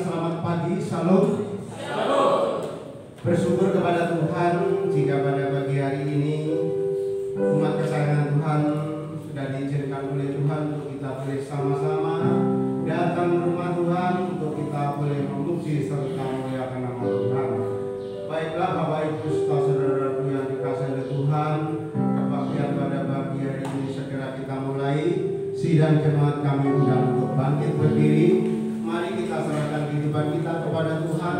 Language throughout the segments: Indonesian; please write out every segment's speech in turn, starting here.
selamat pagi, salam. Bersyukur kepada Tuhan jika pada pagi hari ini umat kesayangan Tuhan sudah diizinkan oleh Tuhan untuk kita boleh sama-sama datang ke rumah Tuhan untuk kita boleh memuji serta memuliakan nama Tuhan. Baiklah Bapak Ibu saudara-saudaraku yang dikasihi oleh Tuhan, kebaktian pada pagi hari ini segera kita mulai. Sidang jemaat kami undang untuk bangkit berdiri. Mari kita serahkan kehidupan kita kepada Tuhan.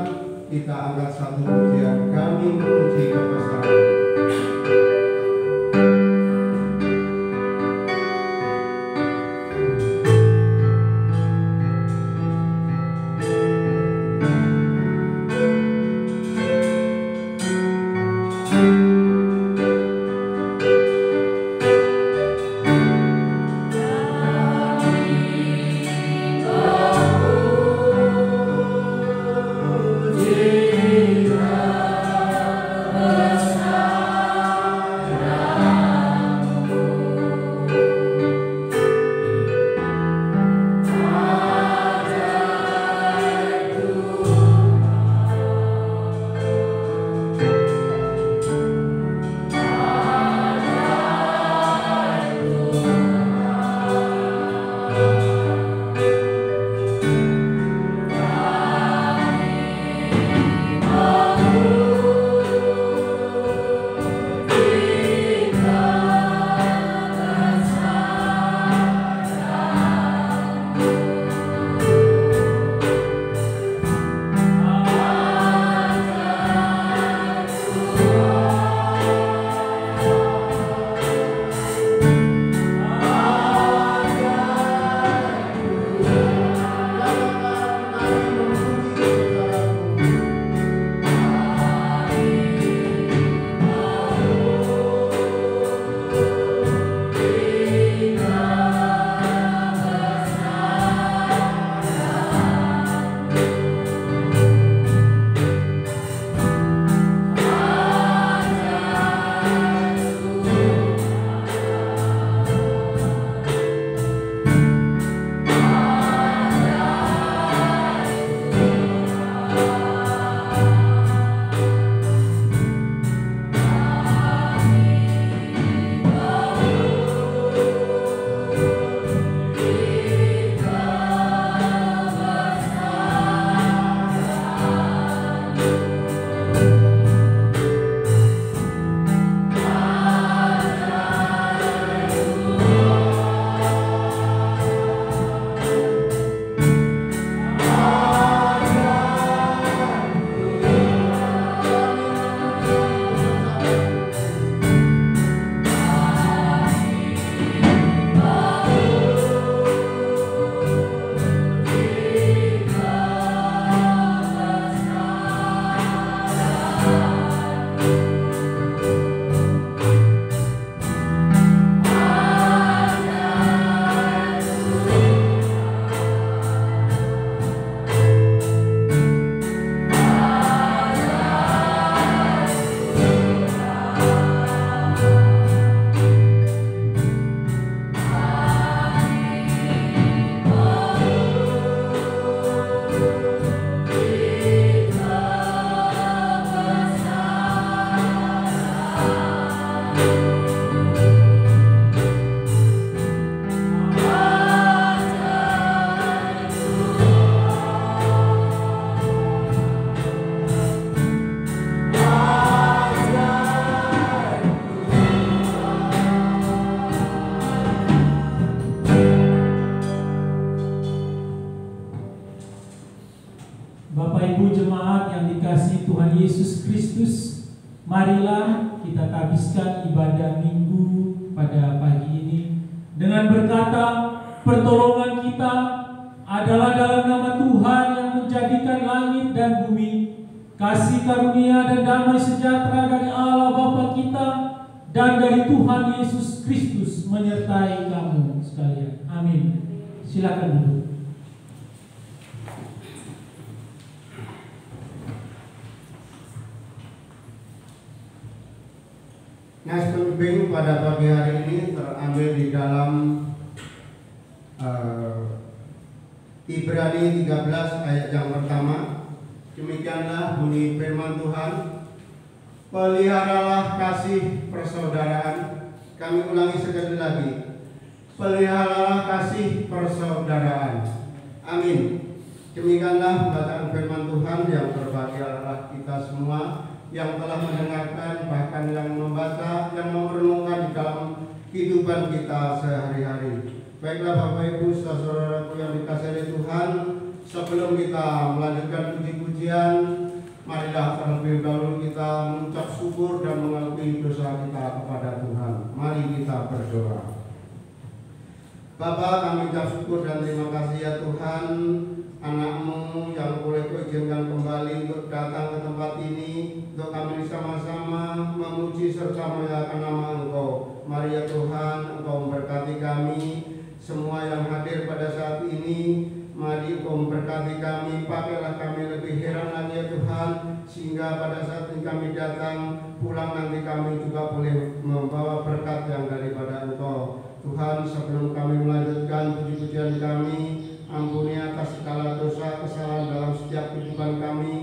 Kita angkat satu pujian, kami memuji kebesaran. Marilah kita habiskan ibadah minggu pada pagi ini dengan berkata, pertolongan kita adalah dalam nama Tuhan yang menjadikan langit dan bumi. Kasih karunia dan damai sejahtera dari Allah Bapa kita dan dari Tuhan Yesus Kristus menyertai kamu sekalian. Amin. Silakan duduk. Nas pembimbing pada pagi hari ini terambil di dalam Ibrani 13 ayat yang pertama Demikianlah bunyi firman Tuhan. Peliharalah kasih persaudaraan. Kami ulangi sekali lagi. Peliharalah kasih persaudaraan. Amin. Demikianlah pembacaan firman Tuhan. Yang berbahagia adalah kita semua yang telah mendengarkan, bahkan yang membaca, yang merenungkan di dalam kehidupan kita sehari-hari. Baiklah Bapak Ibu, saudaraku yang dikasihi oleh Tuhan, sebelum kita melanjutkan puji-pujian, marilah terlebih dahulu kita mengucap syukur dan mengakui dosa kita kepada Tuhan. Mari kita berdoa. Bapa, kami ucap syukur dan terima kasih ya Tuhan, anak-Mu yang boleh Kau izinkan kembali untuk datang ke tempat ini, untuk kami sama-sama memuji serta memuliakan nama Engkau. Mari ya Tuhan, Engkau memberkati kami semua yang hadir pada saat ini. Mari Engkau memberkati kami, pakailah kami lebih heran lagi ya Tuhan, sehingga pada saat ini kami datang pulang nanti kami juga boleh membawa berkat yang daripada Engkau. Tuhan, sebelum kami melanjutkan puji-pujian kami, ampuni atas segala dosa kesalahan dalam setiap kehidupan kami,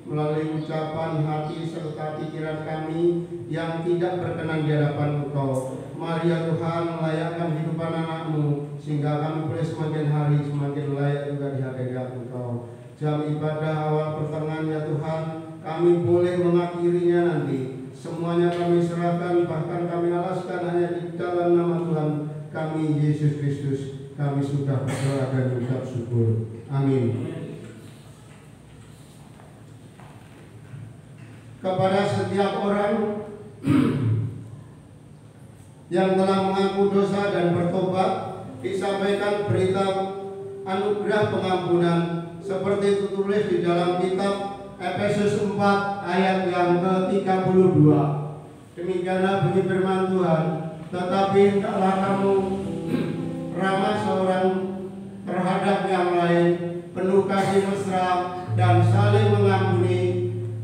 melalui ucapan, hati, serta pikiran kami yang tidak berkenan di hadapan Engkau. Mari ya Tuhan, melayakkan kehidupan anak-Mu, sehingga kami boleh semakin hari semakin layak juga di hadirat Engkau. Jam ibadah awal pertengahan ya Tuhan, kami boleh mengakhirinya nanti. Semuanya kami serahkan, bahkan kami alaskan hanya di dalam nama Tuhan kami Yesus Kristus. Kami sudah berdoa dan mengucap syukur. Amin. Kepada setiap orang yang telah mengaku dosa dan bertobat, disampaikan berita anugerah pengampunan seperti tertulis di dalam kitab Efesus 4 ayat yang ke-32. Demikianlah bunyi firman Tuhan. Tetapi hendaklah kamu ramah seorang terhadap yang lain, penuh kasih mesra dan saling mengampuni,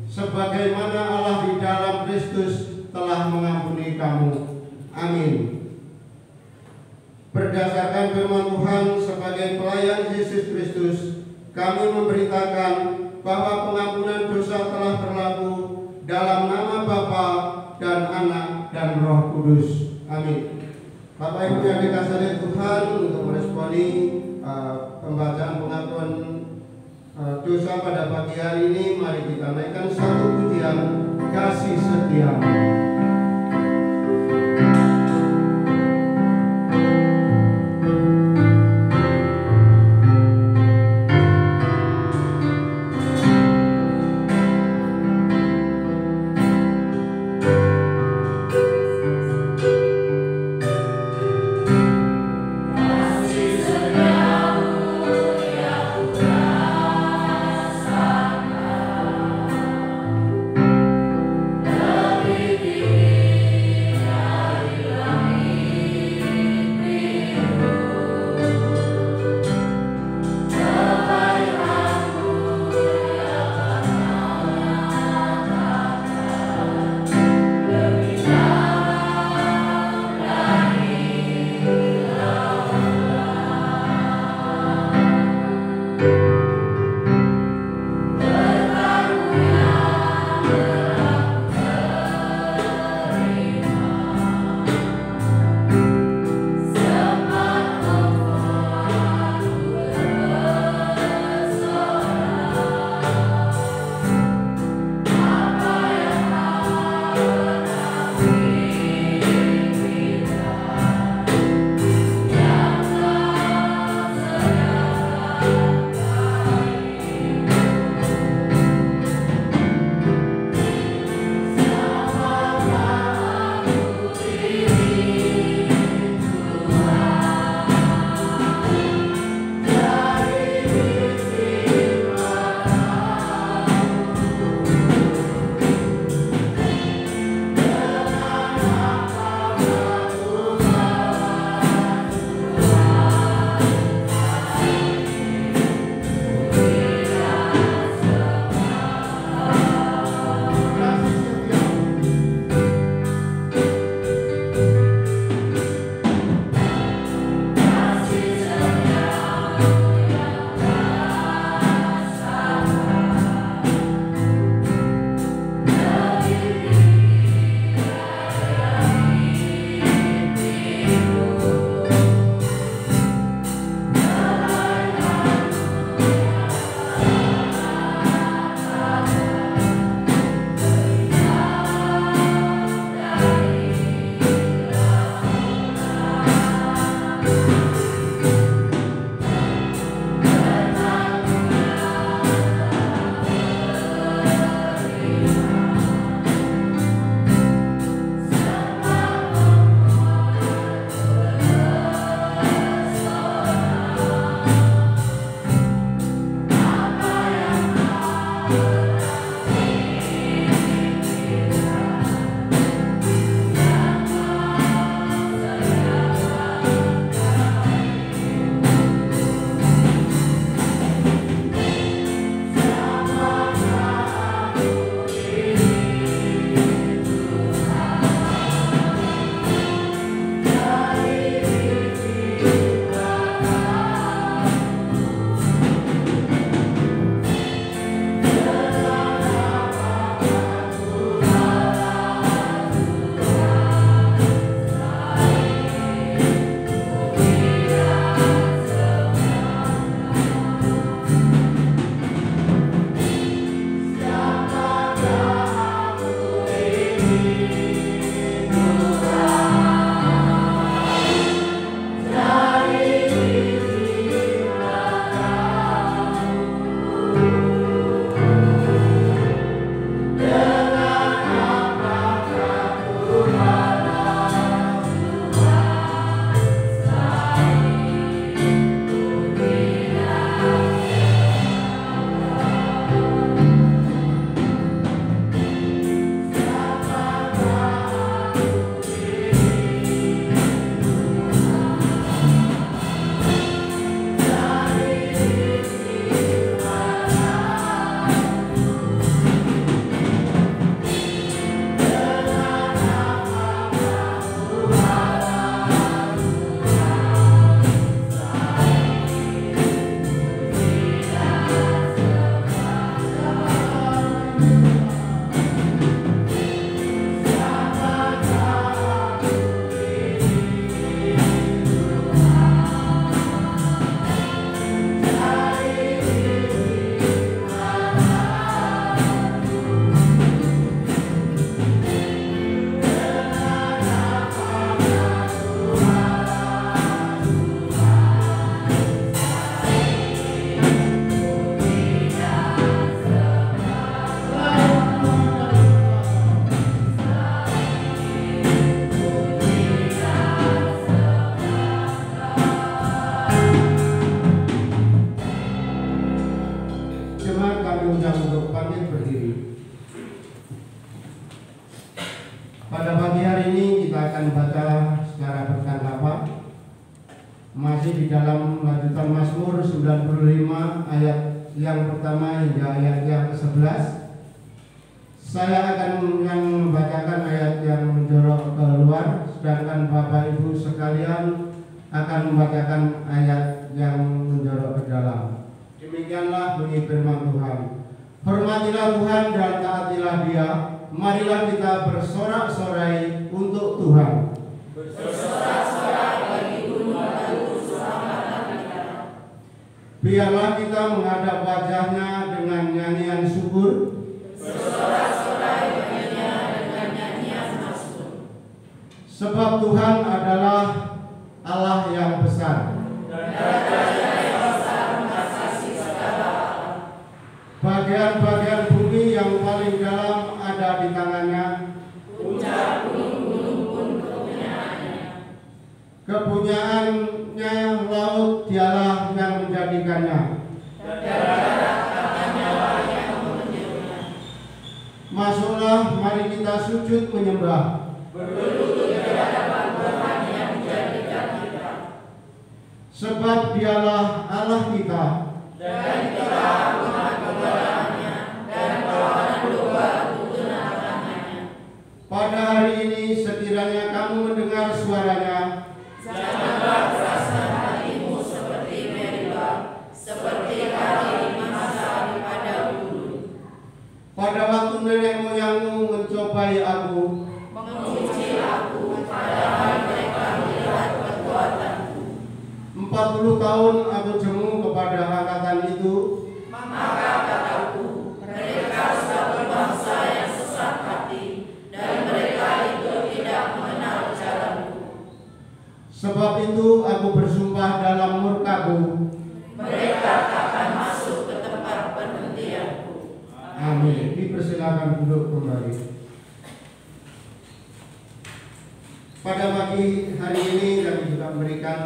sebagaimana Allah di dalam Kristus telah mengampuni kamu. Amin. Berdasarkan firman Tuhan sebagai pelayan Yesus Kristus, kami memberitakan bahwa pengampunan dosa telah berlaku dalam nama Bapa dan Anak dan Roh Kudus. Amin. Bapak Ibu yang dikasihi Tuhan, untuk meresponi pembacaan pengakuan dosa pada pagi hari ini, mari kita naikkan satu pujian kasih setia. Lebih kami undang untuk bangkit berdiri. Pada pagi hari ini kita akan baca secara bertahap masih di dalam lanjutan Mazmur 95 ayat yang pertama hingga ayat yang ke-11. Saya akan membacakan ayat yang menjorok keluar, sedangkan Bapak Ibu sekalian akan membacakan ayat yang menjorok ke dalam. Demikianlah bunyi firman Tuhan. Hormatilah Tuhan dan taatilah Dia. Marilah kita bersorak-sorai untuk Tuhan. Bersorak-sorai bagi gunung batu keselamatan kita. Biarlah kita menghadap wajah-Nya dengan nyanyian syukur. Bersorak-sorai baginya dengan nyanyian mazmur. Sebab Tuhan adalah Allah yang besar. Bagian-bagian bumi yang paling dalam ada di tangannya. Puncak gunung-gunung pun kepunyaannya. Kepunyaannya laut dialah yang menjadikannya. Darat tangannya yang membentuknya. Masuklah, mari kita sujud menyembah. Berlutut di hadapan Tuhan yang menjadikan kita. Sebab dialah Allah kita. Dan kita pada hari ini sekiranya kamu mendengar suaranya, janganlah perasaan hatimu seperti Meriba, seperti hari masa pada dulu. Pada waktu nenek moyangmu mencobai aku, menguji aku, padahal mereka melihat perbuatanku. 40 tahun aku jemu kepada angkatan itu, maka kataku, mereka suatu bangsa yang sesat hati. Dan mereka itu tidak mengenal jalanku. Sebab itu aku bersumpah dalam murkaku, mereka akan masuk ke tempat perhentianku. Amin. Dipersilakan duduk kembali. Pada pagi hari ini kami juga memberikan,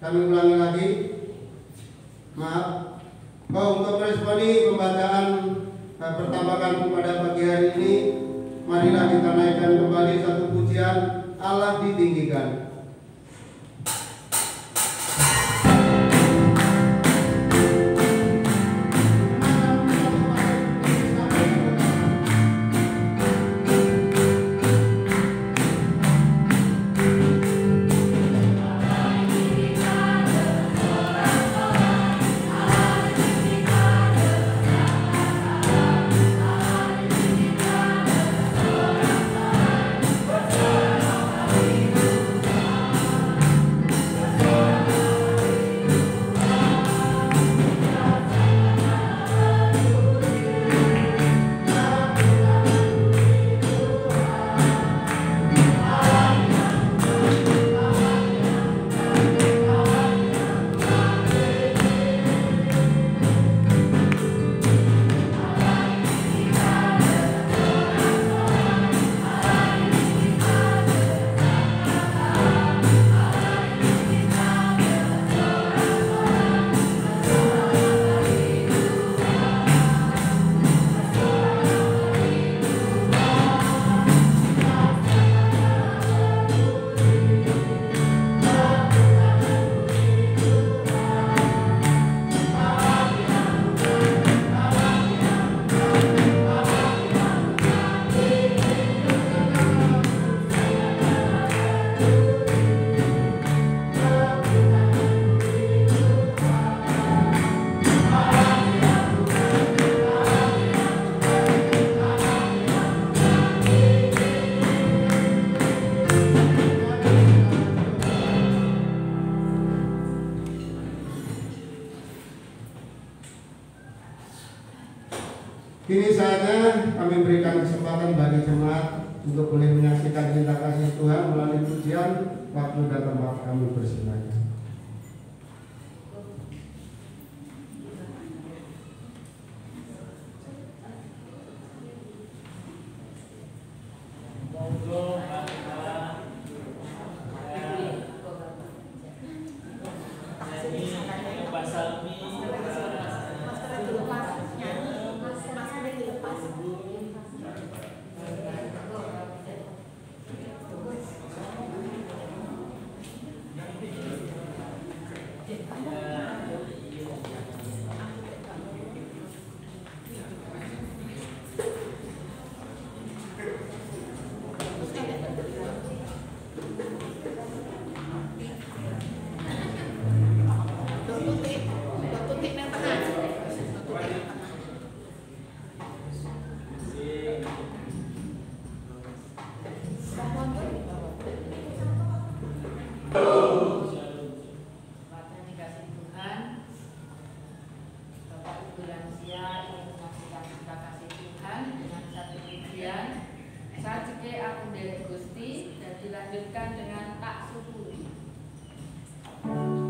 kami ulangi lagi, maaf, untuk meresponi pembacaan pertambahan pada pagi hari ini, marilah kita naikkan kembali satu pujian, Allah ditinggikan. Kini saatnya kami berikan kesempatan bagi jemaat untuk boleh menyaksikan cinta kasih Tuhan melalui pujian. Waktu dan tempat kami persilakan. Jadi Pak Salmi Asia yang kita kasih Tuhan dengan satu pujian Sajike aku dari Gusti dan dilanjutkan dengan tak syukuri. Amen.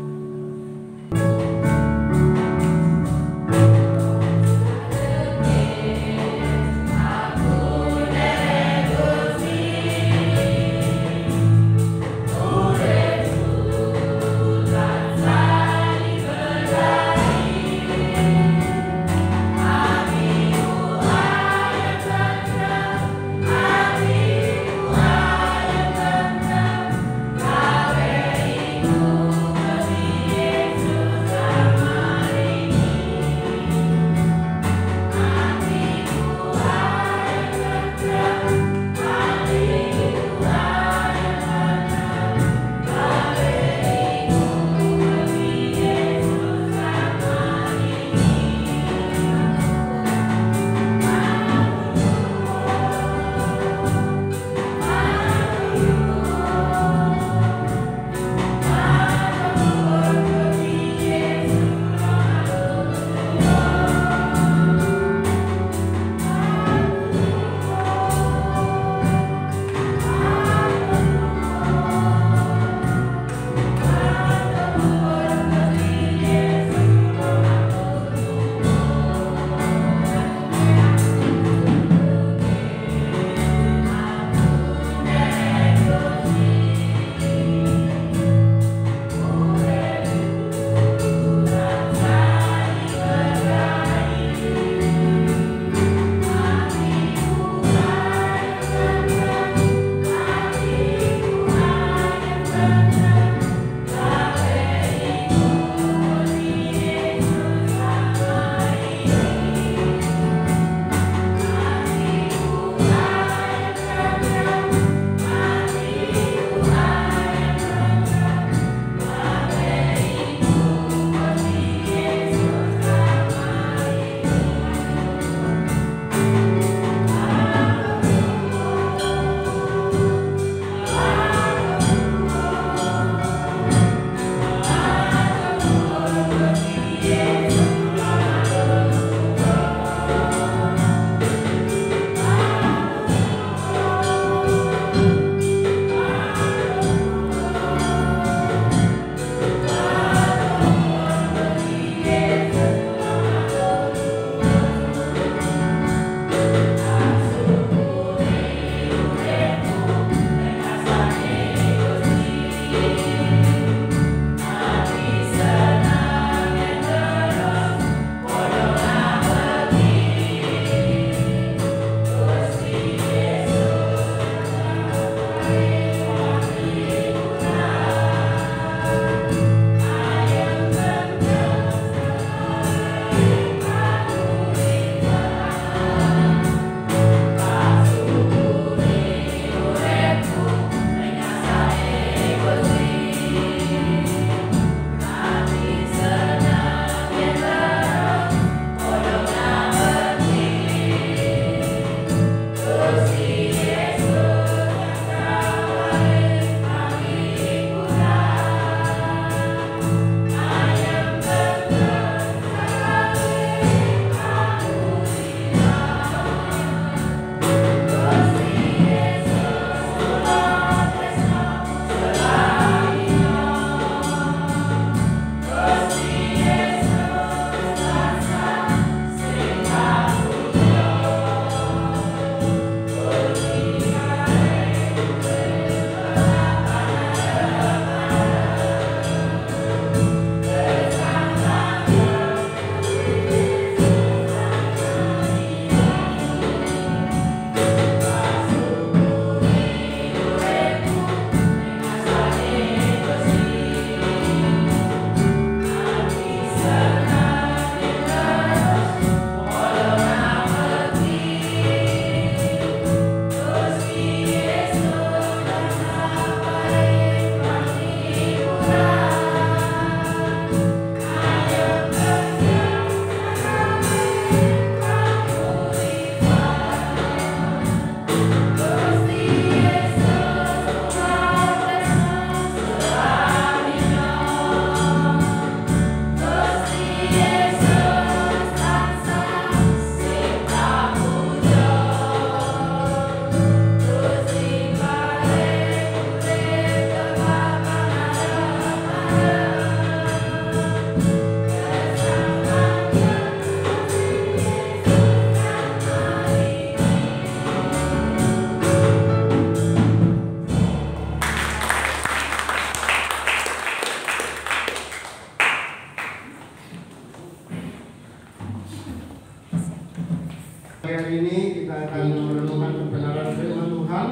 hari ini kita akan merenungkan kebenaran firman Tuhan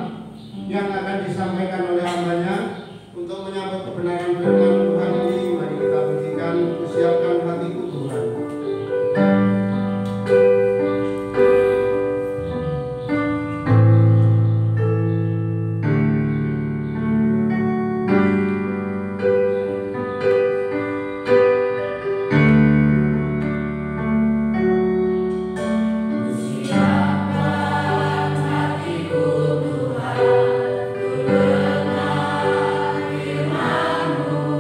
yang akan disampaikan oleh hamba-Nya. Untuk menyambut kebenaran firman Tuhan ini, mari kita pujikan, siapkan hatiku Tuhan. Firman-Mu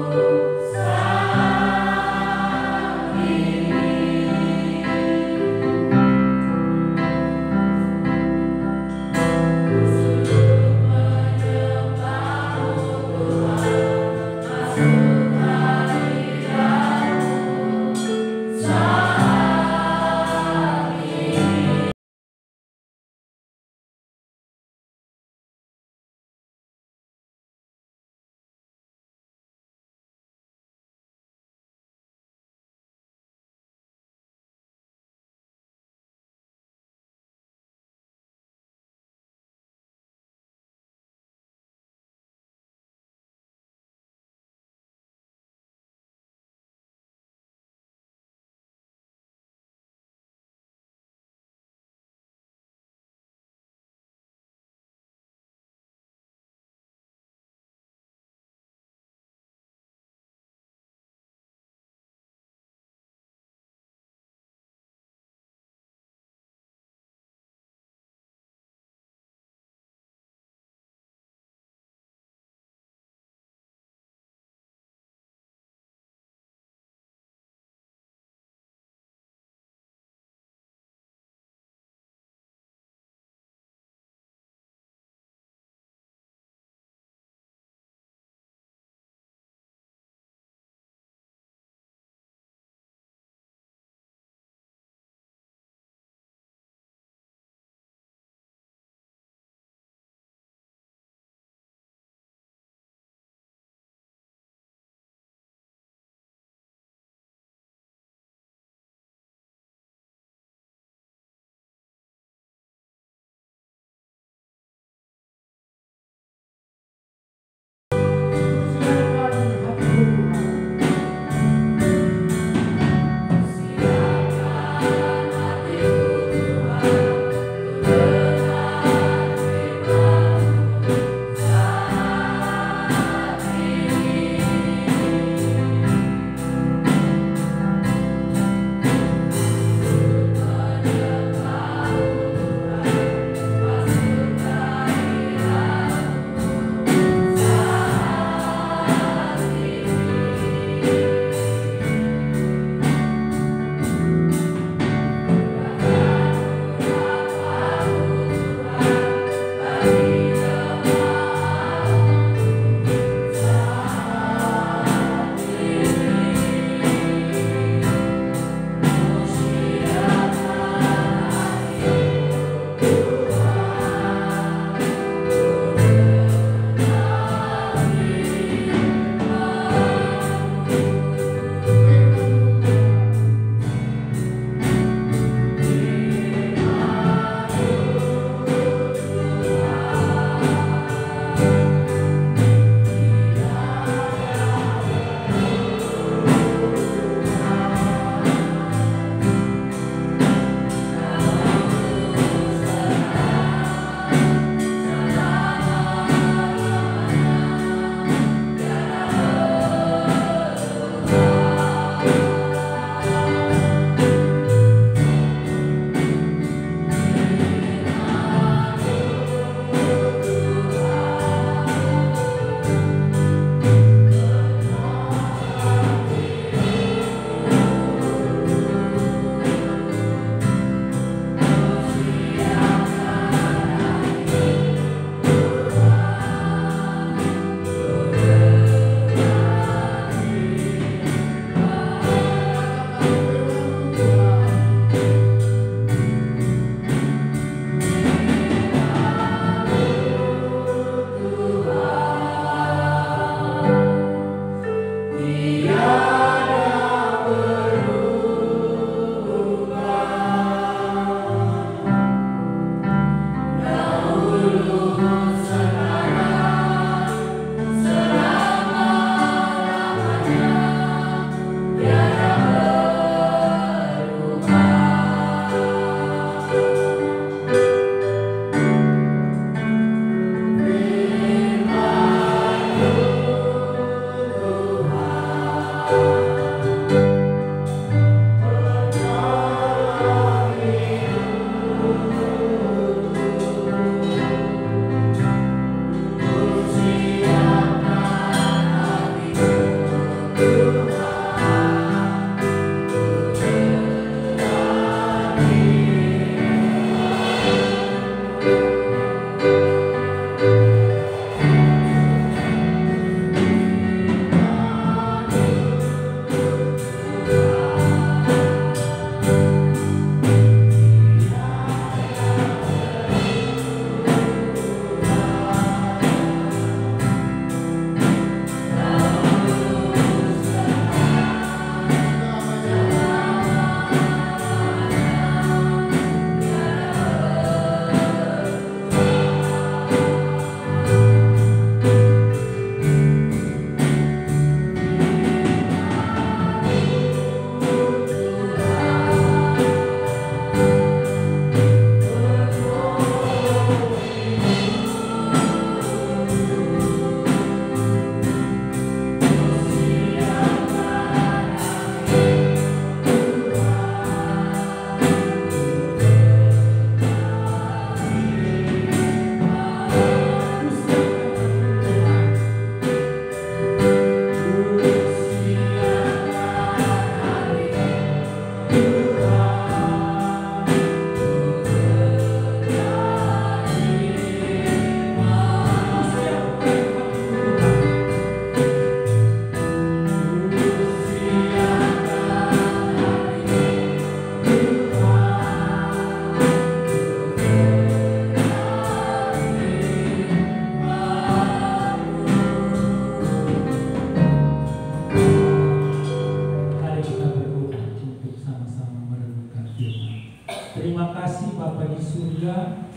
Terima kasih Bapa di surga.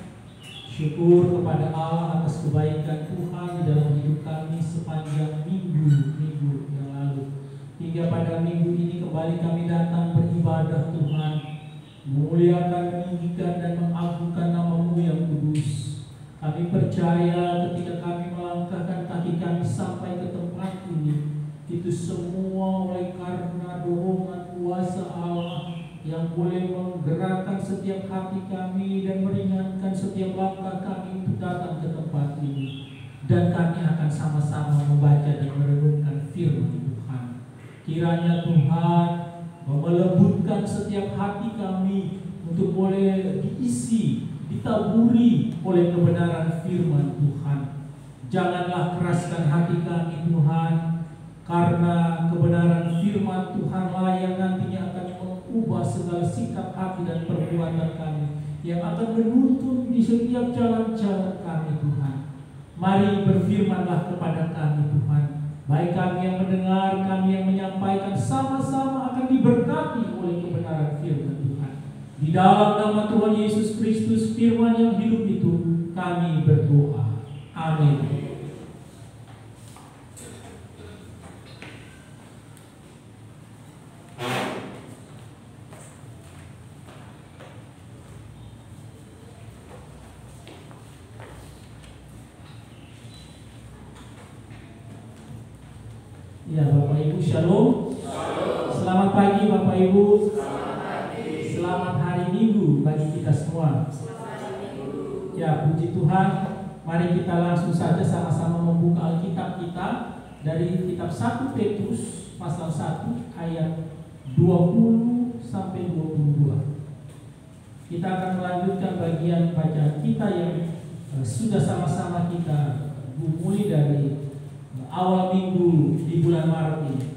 Syukur kepada Allah atas kebaikan Tuhan di dalam hidup kami sepanjang minggu yang lalu. Hingga pada minggu ini kembali kami datang beribadah Tuhan, memuliakan, meninggikan dan mengagungkan nama-Mu yang kudus. Kami percaya ketika kami melangkahkan kaki kami sampai ke tempat ini, itu semua oleh karena dorongan kuasa Allah yang boleh menggerakkan setiap hati kami dan meringankan setiap langkah kami untuk datang ke tempat ini. Dan kami akan sama-sama membaca dan merenungkan firman Tuhan. Kiranya Tuhan melembutkan setiap hati kami untuk boleh diisi, ditaburi oleh kebenaran firman Tuhan. Janganlah keraskan hati kami Tuhan, karena kebenaran firman Tuhanlah yang nantinya akan mengubah segala sikap hati dan perbuatan kami, yang akan menuntun di setiap jalan-jalan kami Tuhan. Mari berfirmanlah kepada kami Tuhan. Baik kami yang mendengar, kami yang menyampaikan, sama-sama akan diberkati oleh kebenaran firman Tuhan. Di dalam nama Tuhan Yesus Kristus, firman yang hidup itu, kami berdoa. Amin. Ya, Bapak Ibu Shalom. Selamat pagi Bapak Ibu. Selamat hari Minggu bagi kita semua. Ya, puji Tuhan. Mari kita langsung saja sama-sama membuka Alkitab kita dari kitab 1 Petrus pasal 1 ayat 20 sampai 22. Kita akan melanjutkan bagian bacaan kita yang sudah sama-sama kita mulai dari awal minggu di bulan Maret ini.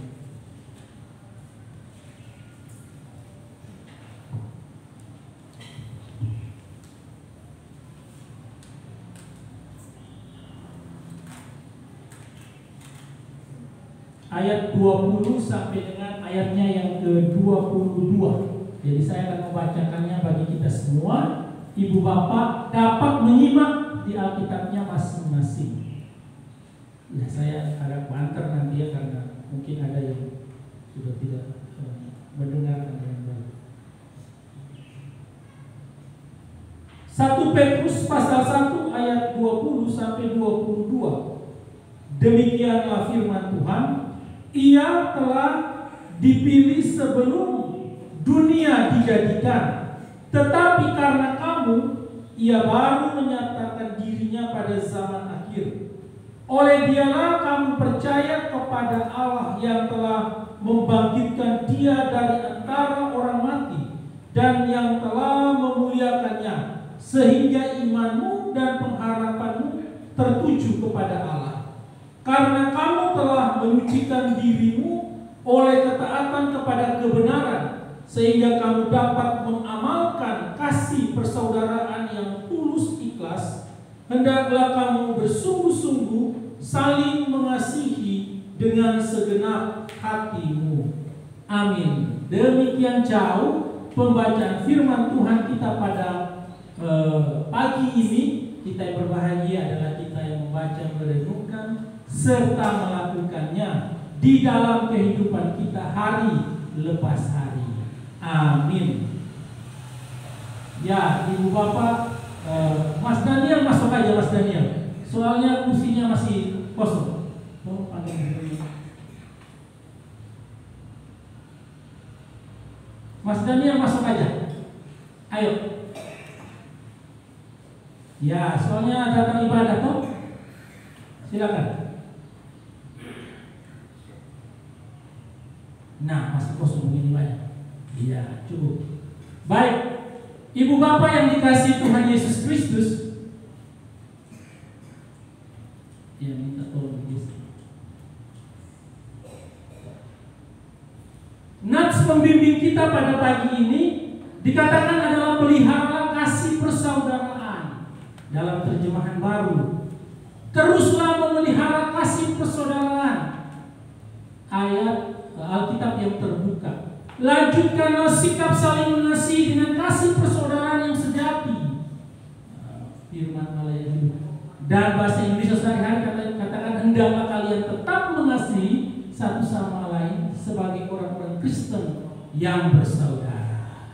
Ayat 20 sampai dengan ayatnya yang ke-22. Jadi saya akan membacakannya bagi kita semua. Ibu bapak dapat menyimak di Alkitabnya masing-masing. Ya, saya agak banter nanti ya, karena mungkin ada yang sudah tidak mendengarkan dengan baik. 1 Petrus pasal 1 ayat 20 sampai 22. Demikianlah firman Tuhan, Ia telah dipilih sebelum dunia dijadikan, tetapi karena kamu, Ia baru menyatakan dirinya pada zaman akhir. Oleh Dialah kamu percaya kepada Allah yang telah membangkitkan Dia dari antara orang mati dan yang telah memuliakannya, sehingga imanmu dan pengharapanmu tertuju kepada Allah. Karena kamu telah menyucikan dirimu oleh ketaatan kepada kebenaran, sehingga kamu dapat mengamalkan kasih persaudaraan yang tulus ikhlas. Hendaklah kamu bersungguh-sungguh saling mengasihi dengan segenap hatimu. Amin. Demikian jauh pembacaan firman Tuhan kita pada pagi ini. Kita yang berbahagia adalah kita yang membaca, merenungkan, serta melakukannya di dalam kehidupan kita hari lepas hari. Amin. Ya, Ibu Bapak, Mas Daniel masuk aja, Mas Daniel. Soalnya kursinya masih kosong. Oh, Mas Daniel masuk aja. Ayo. Ya, soalnya datang ibadah toh. Silakan. Nah, masih kosong begini banyak. Iya, cukup. Baik. Ibu bapak yang dikasihi Tuhan Yesus Kristus, ya minta tolong Yesus. Nats pembimbing kita pada pagi ini dikatakan adalah pelihara kasih persaudaraan dalam terjemahan baru. Teruslah memelihara kasih persaudaraan. Ayat Alkitab yang terbuka. Lanjutkanlah sikap saling mengasihi dengan kasih persaudaraan Dan bahasa Indonesia sehari-hari katakan hendaklah kalian tetap mengasihi satu sama lain sebagai orang-orang Kristen yang bersaudara.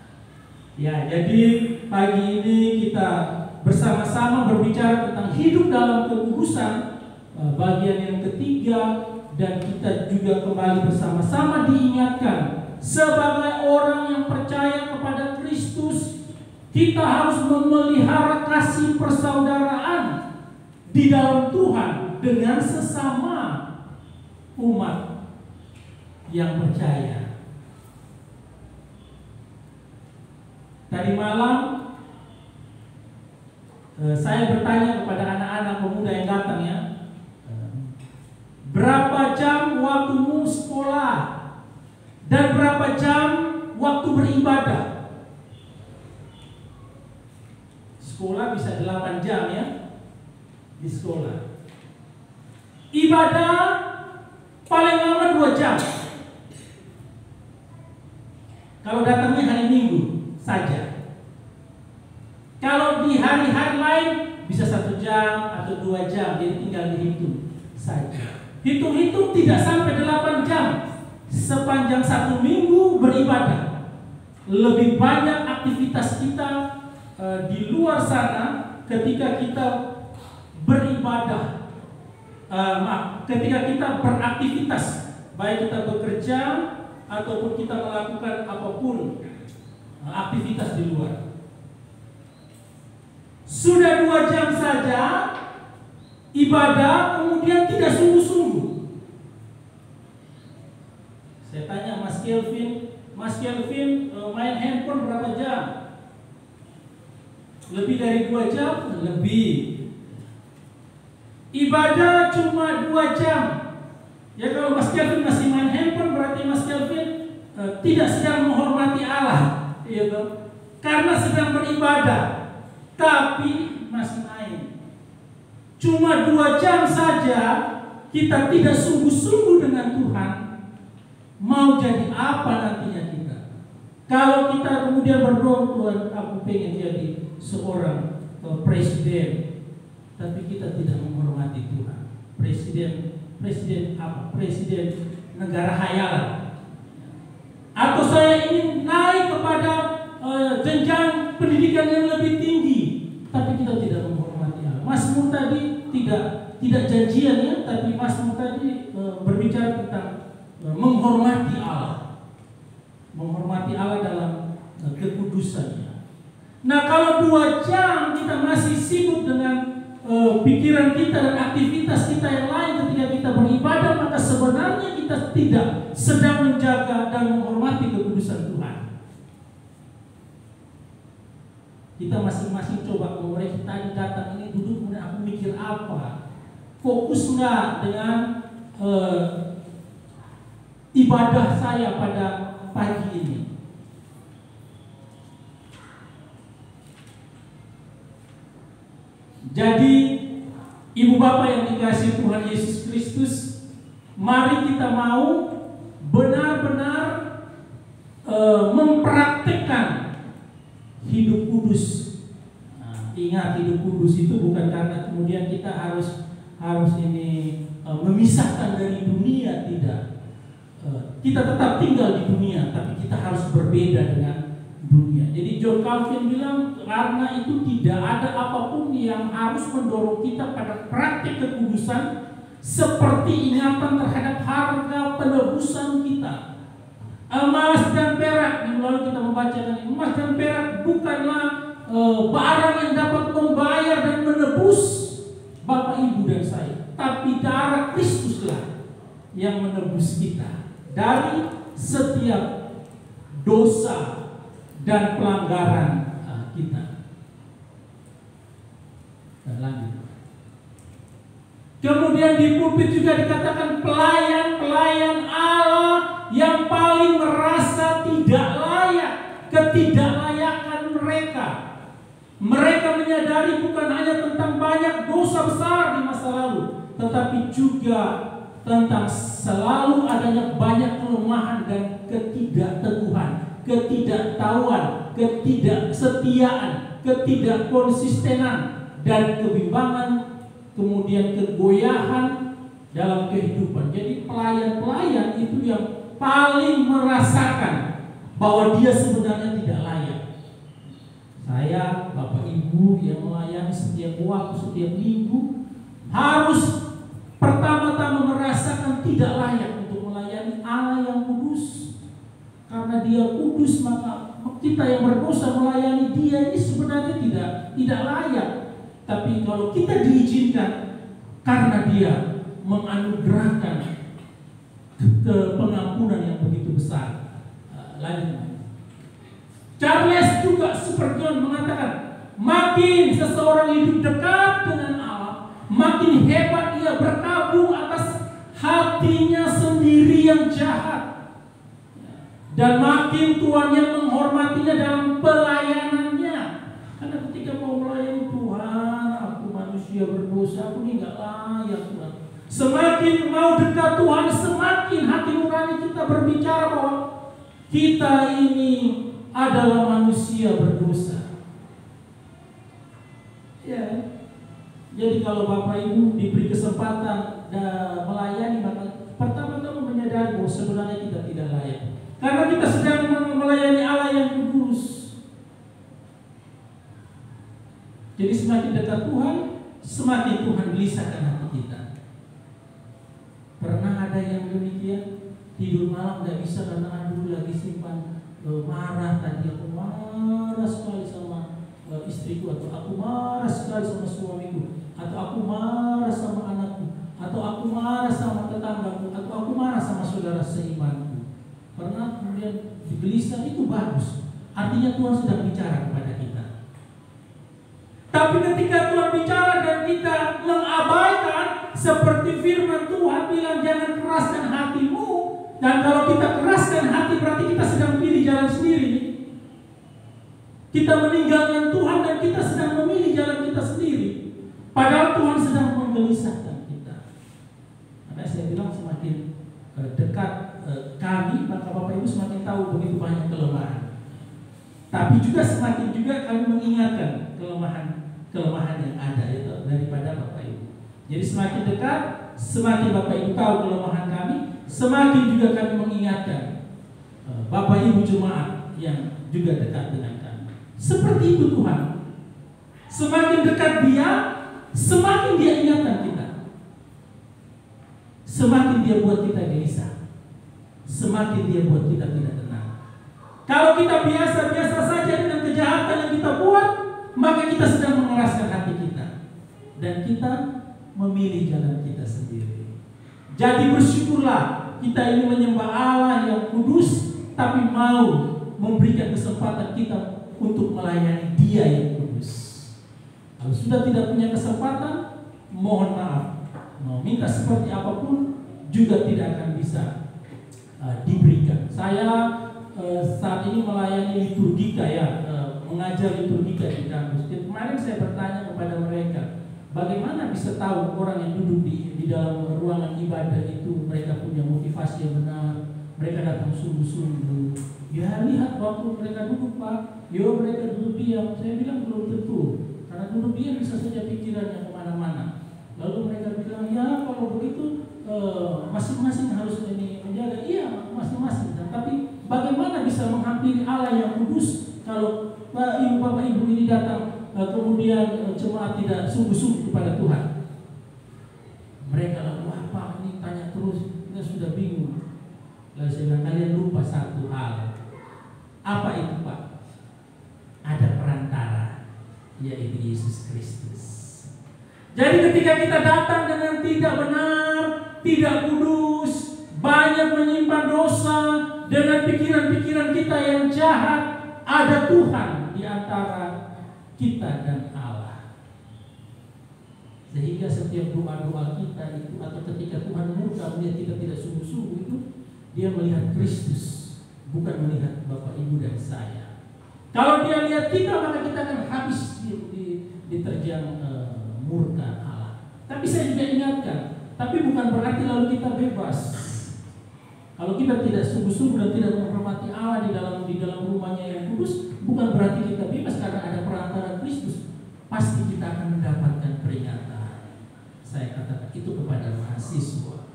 Ya, jadi pagi ini kita bersama-sama berbicara tentang hidup dalam kekudusan, bagian yang ketiga, dan kita juga kembali bersama-sama diingatkan sebagai orang yang percaya kepada Kristus, kita harus memelihara kasih persaudaraan di dalam Tuhan dengan sesama umat yang percaya. Tadi malam saya bertanya kepada anak-anak pemuda yang datang, ya, berapa jam waktumu sekolah dan berapa jam waktu beribadah? Sekolah bisa 8 jam, ya, di sekolah. Ibadah paling lama 2 jam. Kalau datangnya hari Minggu saja. Kalau di hari-hari lain bisa 1 jam atau 2 jam, jadi tinggal dihitung saja. Hitung-hitung tidak sampai 8 jam sepanjang 1 minggu beribadah. Lebih banyak aktivitas kita di luar sana ketika kita beribadah, ketika kita beraktivitas, baik kita bekerja ataupun kita melakukan apapun aktivitas di luar. Sudah 2 jam saja ibadah, kemudian tidak sungguh-sungguh. Saya tanya Mas Kelvin main handphone berapa jam? Lebih dari 2 jam? Lebih. Ibadah cuma 2 jam. Ya, kalau Mas Kelvin masih main handphone, berarti Mas Kelvin tidak sedang menghormati Allah, ya, karena sedang beribadah, tapi masih main. Cuma 2 jam saja kita tidak sungguh-sungguh dengan Tuhan, mau jadi apa nantinya kita? Kalau kita kemudian berdoa, Tuhan, aku pengen jadi seorang presiden, tapi kita tidak menghormati Tuhan. Presiden apa? Presiden negara hayalan. Atau saya ingin naik kepada jenjang pendidikan yang lebih tinggi, tapi kita tidak menghormati Allah. Mazmur tadi tidak janjian, ya, tapi Mazmur tadi berbicara tentang menghormati Allah. Menghormati Allah dalam kekudusannya. Nah, kalau 2 jam kita masih sibuk dengan pikiran kita dan aktivitas kita yang lain ketika kita beribadah, maka sebenarnya kita tidak sedang menjaga dan menghormati kekudusan Tuhan. Kita masing-masing coba, kalau mereka tadi datang ini duduk, kemudian aku mikir apa? Fokus nggak dengan ibadah saya pada pagi ini? Jadi, ibu bapak yang dikasihi Tuhan Yesus Kristus, mari kita mau benar-benar mempraktikkan hidup kudus. Nah, ingat, hidup kudus itu bukan karena kemudian kita harus ini memisahkan dari dunia, tidak. Kita tetap tinggal di dunia, tapi kita harus berbeda dengan dunia. Jadi John Calvin bilang, karena itu tidak ada apapun yang harus mendorong kita pada praktik kekudusan seperti ingatan terhadap harga penebusan kita. Emas dan perak, minggu lalu kita membacakan, emas dan perak bukanlah barang yang dapat membayar dan menebus Bapak, Ibu, dan saya, tapi darah Kristuslah yang menebus kita dari setiap dosa dan pelanggaran kita. Dan lanjut. Kemudian di pulpit juga dikatakan pelayan-pelayan Allah yang paling merasa tidak layak, ketidaklayakan mereka. Mereka menyadari bukan hanya tentang banyak dosa besar di masa lalu, tetapi juga tentang selalu adanya banyak kelemahan dan ketidakteguhan, ketidaktahuan, ketidaksetiaan, ketidakkonsistenan, dan kebimbangan kemudian kegoyahan dalam kehidupan. Jadi pelayan-pelayan itu yang paling merasakan bahwa dia sebenarnya tidak layak. Saya, Bapak Ibu yang melayani setiap waktu, setiap minggu, harus pertama-tama merasakan tidak layak untuk melayani Allah yang kudus. Karena Dia kudus, maka kita yang berdosa melayani Dia ini sebenarnya tidak layak. Tapi kalau kita diizinkan karena Dia menganugerahkan pengampunan yang begitu besar. Lanjut. Charles juga Spurgeon mengatakan, makin seseorang hidup dekat dengan Allah, makin hebat ia berkabung atas hatinya sendiri yang jahat, dan makin Tuhan yang menghormatinya dalam pelayanannya. Karena ketika mau melayani Tuhan, aku manusia berdosa, aku ini gak layak Tuhan. Semakin mau dekat Tuhan, semakin hati nurani kita berbicara bahwa kita ini adalah manusia berdosa. Ya. Jadi kalau Bapak Ibu diberi kesempatan melayani, maka pertama-tama menyadari bahwa sebenarnya kita tidak layak. Karena kita sedang melayani Allah yang kudus. Jadi semakin dekat Tuhan, semakin Tuhan gelisahkan hati kita. Pernah ada yang demikian? Tidur malam gak bisa karena aduh lagi simpan marah, tadi aku marah sekali sama istriku, atau aku marah sekali sama suamiku, atau aku marah sama anakku, atau aku marah sama tetanggaku, atau aku marah sama saudara seimanku. Pernah kemudian digelisah, itu bagus. Artinya Tuhan sedang bicara kepada kita. Tapi ketika Tuhan bicara dan kita mengabaikan, seperti firman Tuhan bilang, jangan keraskan hatimu. Dan kalau kita keraskan hati, berarti kita sedang pilih jalan sendiri. Kita meninggalkan Tuhan dan kita sedang memilih jalan kita sendiri. Padahal Tuhan sedang menggelisahkan kita. Maka saya bilang semakin dekat kami, maka Bapak Ibu semakin tahu begitu banyak kelemahan. Tapi juga semakin juga kami mengingatkan kelemahan yang ada itu daripada Bapak Ibu. Jadi semakin dekat, semakin Bapak Ibu tahu kelemahan kami, semakin juga kami mengingatkan Bapak Ibu jemaat yang juga dekat dengan kami. Seperti itu Tuhan. Semakin dekat Dia, semakin Dia ingatkan kita. Semakin Dia buat kita gelisah, semakin Dia buat kita tidak tenang. Kalau kita biasa-biasa saja dengan kejahatan yang kita buat, maka kita sedang mengeraskan hati kita, dan kita memilih jalan kita sendiri. Jadi bersyukurlah kita ini menyembah Allah yang kudus, tapi mau memberikan kesempatan kita untuk melayani Dia yang kudus. Kalau sudah tidak punya kesempatan, mohon maaf, mau minta seperti apapun juga tidak akan bisa diberikan. Saya saat ini melayani liturgika mengajar liturgika di kampus. Kemarin saya bertanya kepada mereka, bagaimana bisa tahu orang yang duduk di dalam ruangan ibadah itu mereka punya motivasi yang benar, mereka datang sungguh-sungguh. Ya lihat waktu mereka duduk Pak, mereka duduk diam. Saya bilang belum tentu, karena duduk diam bisa saja pikirannya kemana-mana. Lalu mereka bilang, ya kalau begitu masing-masing harus menjaga. Iya, masing-masing. Tapi bagaimana bisa menghampiri Allah yang kudus kalau Bapak Ibu ini datang kemudian jemaat tidak sungguh-sungguh kepada Tuhan? Mereka lalu apa ini tanya terus, kita sudah bingung. Lalu saya bilang, kalian lupa satu hal. Apa itu Pak? Ada perantara, yaitu Yesus Kristus. Jadi ketika kita datang dengan tidak benar, tidak kudus, banyak menyimpan dosa, dengan pikiran-pikiran kita yang jahat, ada Tuhan di antara kita dan Allah. Sehingga setiap doa-doa kita itu, atau ketika Tuhan murka melihat kita tidak sungguh-sungguh itu, Dia melihat Kristus, bukan melihat Bapak Ibu dan saya. Kalau Dia lihat kita, maka kita akan habis diterjang murka Allah. Tapi saya juga ingatkan, tapi bukan berarti lalu kita bebas. Kalau kita tidak sungguh-sungguh dan tidak menghormati Allah di dalam rumahnya yang kudus, bukan berarti kita bebas karena ada perantara Kristus. Pasti kita akan mendapatkan peringatan. Saya katakan itu kepada mahasiswa.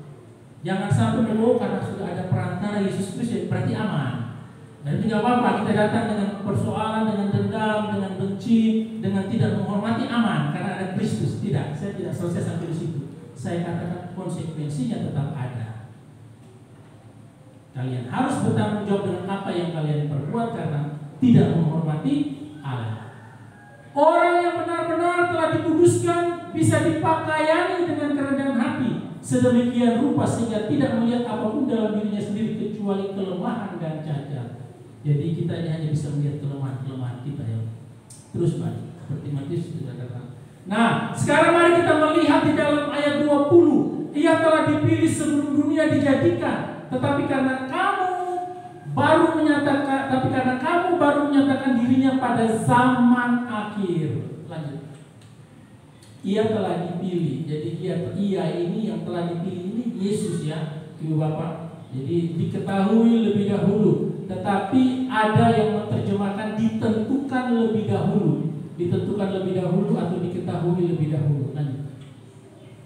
Jangan sampai karena sudah ada perantara Yesus Kristus berarti aman. Dan tidak apa-apa kita datang dengan persoalan, dengan dendam, dengan benci, dengan tidak menghormati, aman karena ada Kristus. Tidak, saya tidak selesai sampai di situ. Saya katakan konsekuensinya tetap ada. Kalian harus bertanggung jawab dengan apa yang kalian perbuat karena tidak menghormati Allah. Orang yang benar-benar telah dikuduskan bisa dipakaiani dengan kerendahan hati sedemikian rupa sehingga tidak melihat apapun dalam dirinya sendiri kecuali kelemahan dan cacat. Jadi kita ini hanya bisa melihat kelemahan-kelemahan kita ya. Terus balik seperti Matius sudah katakan. Nah, sekarang mari kita melihat di dalam ayat 20. Ia telah dipilih sebelum dunia dijadikan, tetapi karena kamu baru menyatakan dirinya pada zaman akhir. Lanjut. Ia telah dipilih. Jadi ia ini yang telah dipilih ini Yesus ya, Ibu Bapak. Jadi diketahui lebih dahulu, tetapi ada yang menerjemahkan ditentukan lebih dahulu. Ditentukan lebih dahulu atau diketahui lebih dahulu. Lanjut.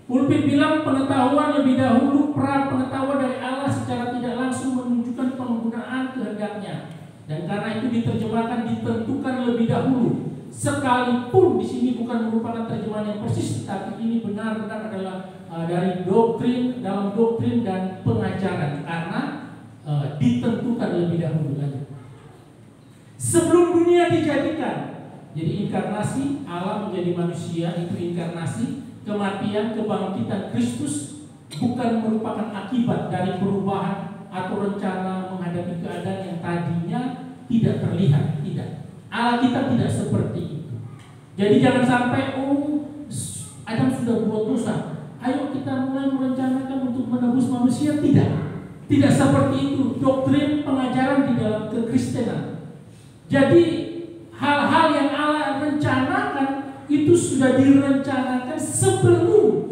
Pulpit bilang pengetahuan lebih dahulu, pra-pengetahuan dari Allah secara tidak langsung menunjukkan penggunaan kehendaknya. Dan karena itu diterjemahkan ditentukan lebih dahulu. Sekalipun di sini bukan merupakan terjemahan yang persis, tapi ini benar-benar adalah dari dalam doktrin dan pengajaran karena ditentukan lebih dahulu. Lanjut. Sebelum dunia dijadikan, jadi inkarnasi Allah menjadi manusia itu inkarnasi. Kematian, kebangkitan Kristus bukan merupakan akibat dari perubahan atau rencana menghadapi keadaan yang tadinya tidak terlihat. Tidak. Allah kita tidak seperti itu. Jadi jangan sampai Adam sudah buat dosa, ayo kita mulai merencanakan untuk menebus manusia. Tidak seperti itu doktrin pengajaran di dalam kekristenan. Jadi hal-hal yang Allah rencanakan itu sudah direncanakan sebelum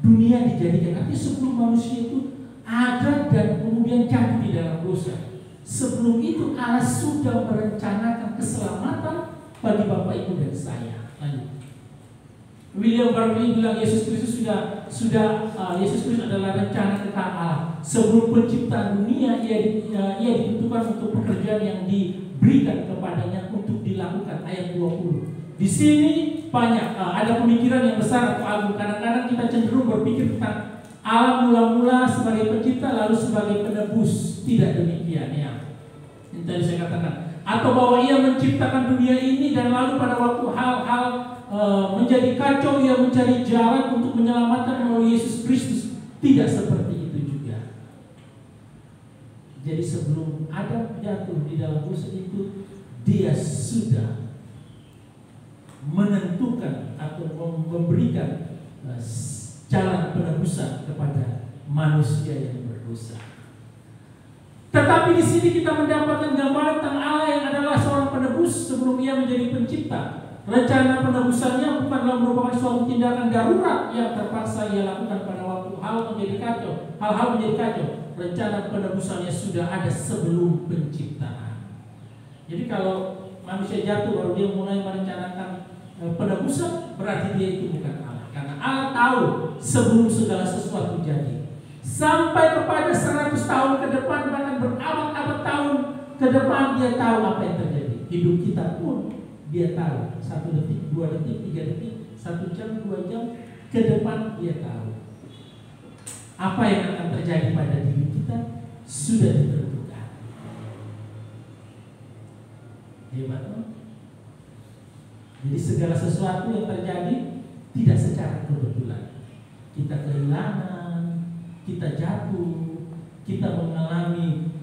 dunia dijadikan. Artinya sebelum manusia itu ada dan kemudian jatuh di dalam dosa. Sebelum itu Allah sudah merencanakan keselamatan bagi Bapak Ibu dan saya. Lanjut. William Barclay bilang Yesus Kristus Yesus Kristus adalah rencana kekal Allah. Sebelum penciptaan dunia ia ditentukan untuk pekerjaan yang diberikan kepadanya untuk dilakukan. Ayat 20. Di sini banyak ada pemikiran yang besar atau agung. Kadang-kadang kita cenderung berpikir tentang Allah mula-mula sebagai pencipta lalu sebagai penebus. Tidak demikian ya. Yang tadi saya katakan. Atau bahwa ia menciptakan dunia ini dan lalu pada waktu hal-hal menjadi kacau ia mencari jalan untuk menyelamatkan melalui Yesus Kristus. Tidak seperti itu juga. Jadi sebelum Adam jatuh di dalam dosa itu, dia sudah menentukan atau memberikan jalan penebusan kepada manusia yang berdosa. Tetapi di sini kita mendapatkan gambaran tentang Allah yang adalah seorang penebus sebelum ia menjadi pencipta. Rencana penebusannya bukanlah merupakan suatu tindakan darurat yang terpaksa ia lakukan pada waktu hal-hal menjadi kacau. Rencana penebusannya sudah ada sebelum penciptaan. Jadi kalau manusia jatuh baru dia mulai merencanakan penebusan, berarti dia itu bukan Allah. Karena Allah tahu sebelum segala sesuatu jadi. Sampai kepada 100 tahun ke depan, bahkan berabad-abad tahun ke depan dia tahu apa yang terjadi. Hidup kita pun dia tahu. 1 detik, 2 detik, 3 detik, 1 jam, 2 jam ke depan dia tahu. Apa yang akan terjadi pada diri kita sudah ditentukan. Hebat kan? Jadi segala sesuatu yang terjadi tidak secara kebetulan. Kita kehilangan, kita jatuh, kita mengalami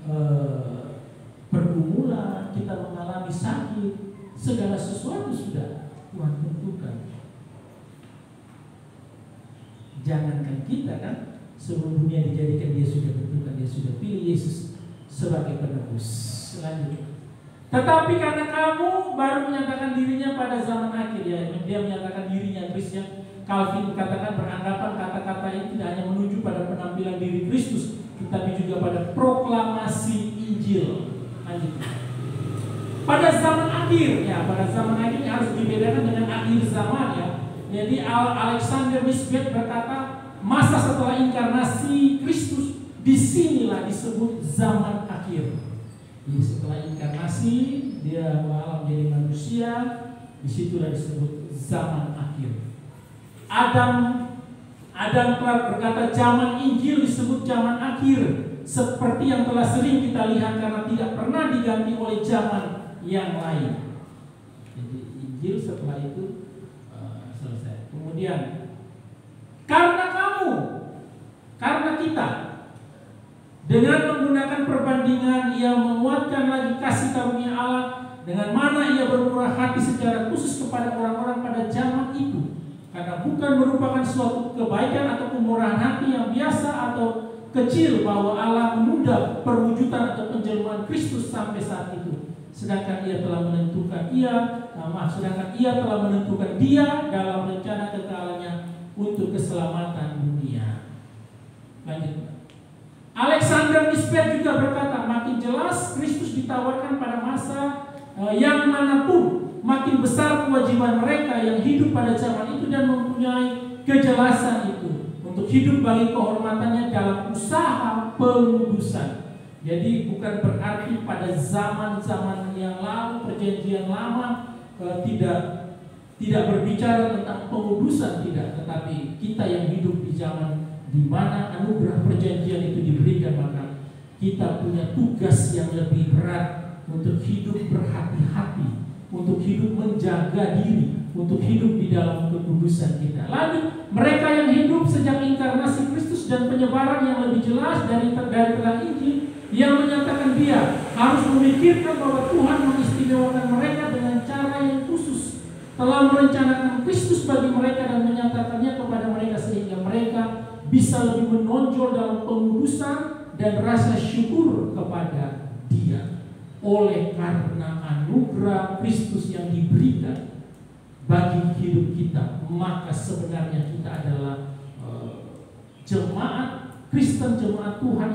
pergumulan, kita mengalami sakit, segala sesuatu sudah Tuhan tentukan. Jangankan kita kan, sebelum dunia dijadikan dia sudah tentukan, dia sudah pilih Yesus sebagai penebus. Selanjutnya. Tetapi karena kamu baru menyatakan dirinya pada zaman akhir ya, dia menyatakan dirinya Kristus. Calvin katakan beranggapan kata-kata ini tidak hanya menuju pada penampilan diri Kristus, tetapi juga pada proklamasi Injil. Lanjut. Pada zaman akhir ya, pada zaman akhir harus dibedakan dengan akhir zaman ya. Jadi Alexander Nisbet berkata, masa setelah inkarnasi Kristus disinilah disebut zaman akhir. Jadi setelah inkarnasi dia mengalam jadi manusia, disitulah disebut zaman akhir. Adam berkata zaman Injil disebut zaman akhir, seperti yang telah sering kita lihat karena tidak pernah diganti oleh zaman yang lain. Jadi Injil setelah itu selesai. Kemudian karena kita dengan menggunakan perbandingan, ia menguatkan lagi kasih karunia Allah dengan mana ia bermurah hati secara khusus kepada orang-orang pada zaman itu. Karena bukan merupakan suatu kebaikan atau kemurahan hati yang biasa atau kecil bahwa Allah menunda perwujudan atau penjelmaan Kristus sampai saat itu. Sedangkan ia telah menentukan dia dalam rencana kekalannya untuk keselamatan dunia. Lanjut. Alexander Nisbet juga berkata, makin jelas Kristus ditawarkan pada masa yang manapun, makin besar kewajiban mereka yang hidup pada zaman itu dan mempunyai kejelasan itu untuk hidup bagi kehormatannya dalam usaha pengudusan. Jadi bukan berarti pada zaman-zaman yang lalu, perjanjian lama tidak berbicara tentang pengudusan, tidak, tetapi kita yang hidup di zaman di mana anugerah perjanjian itu diberikan, maka kita punya tugas yang lebih berat untuk hidup berhati-hati, untuk hidup menjaga diri, untuk hidup di dalam kekudusan kita. Lalu mereka yang hidup sejak inkarnasi Kristus dan penyebaran yang lebih jelas dari terang Injil yang menyatakan dia harus memikirkan bahwa Tuhan mengistimewakan mereka dengan cara yang khusus, telah merencanakan Kristus bagi mereka dan menyatakannya kepada mereka sehingga mereka bisa lebih menonjol dalam pengudusan dan rasa syukur kepada dia. Oleh karena anugerah Kristus yang diberikan bagi hidup kita, maka sebenarnya kita adalah jemaat Kristen, jemaat Tuhan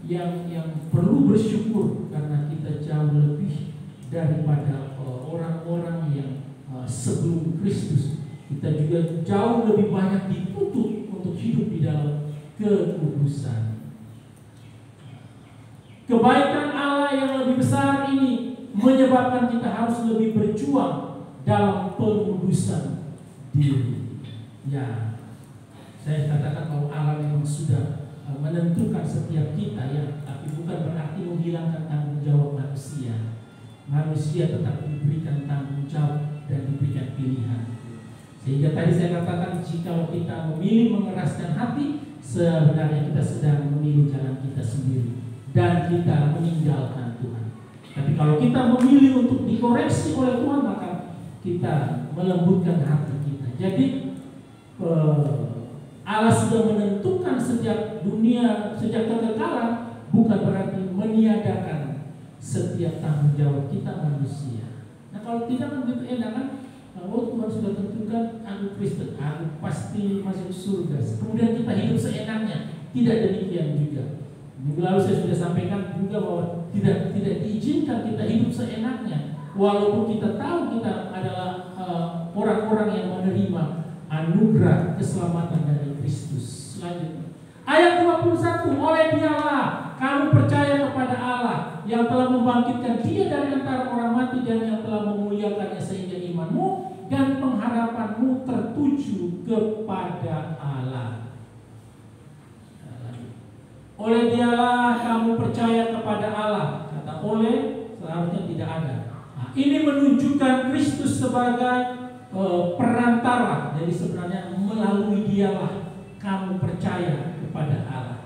yang perlu bersyukur karena kita jauh lebih daripada orang-orang yang sebelum Kristus. Kita juga jauh lebih banyak dituntut untuk hidup di dalam kekudusan. Kebaikan Allah yang lebih besar ini menyebabkan kita harus lebih berjuang dalam pengudusan diri. Ya, saya katakan bahwa Allah memang sudah menentukan setiap kita, ya, tapi bukan berarti menghilangkan tanggung jawab manusia. Manusia tetap diberikan tanggung jawab dan diberikan pilihan. Sehingga tadi saya katakan, jika kita memilih mengeraskan hati, sebenarnya kita sedang memilih jalan kita sendiri dan kita meninggalkan Tuhan. Tapi kalau kita memilih untuk dikoreksi oleh Tuhan, maka kita melembutkan hati kita. Jadi Allah sudah menentukan sejak kekekalan, bukan berarti meniadakan setiap tanggung jawab kita manusia. Nah kalau tidak kan begitu enak kan? Oh Tuhan sudah tentukan aku Kristen, aku pasti masuk surga. Kemudian kita hidup seenaknya. Tidak demikian juga. Minggu lalu saya sudah sampaikan juga bahwa tidak diizinkan kita hidup seenaknya. Walaupun kita tahu kita adalah orang-orang yang menerima anugerah keselamatan dari Kristus. Selanjutnya ayat 21, oleh dialah kamu percaya kepada Allah yang telah membangkitkan dia dari antara orang mati dan yang telah memuliakannya sehingga imanmu dan pengharapanmu tertuju kepada Allah. Oleh dialah kamu percaya kepada Allah. Kata oleh seharusnya tidak ada. Nah, ini menunjukkan Kristus sebagai perantara. Jadi sebenarnya melalui dialah kamu percaya kepada Allah.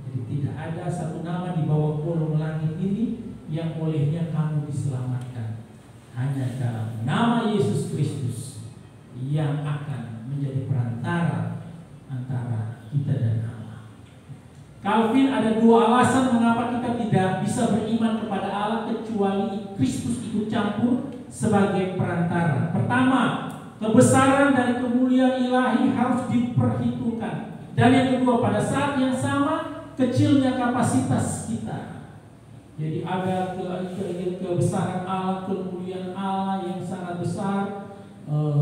Jadi tidak ada satu nama di bawah kolong langit ini yang olehnya kamu diselamatkan. Hanya dalam nama Yesus Kristus yang akan menjadi perantara antara kita dan Allah. Calvin ada dua alasan mengapa kita tidak bisa beriman kepada Allah kecuali Kristus ikut campur sebagai perantara. Pertama, kebesaran dan kemuliaan ilahi harus diperhitungkan. Dan yang kedua, pada saat yang sama kecilnya kapasitas kita. Jadi ada kebesaran Allah, kemuliaan Allah yang sangat besar,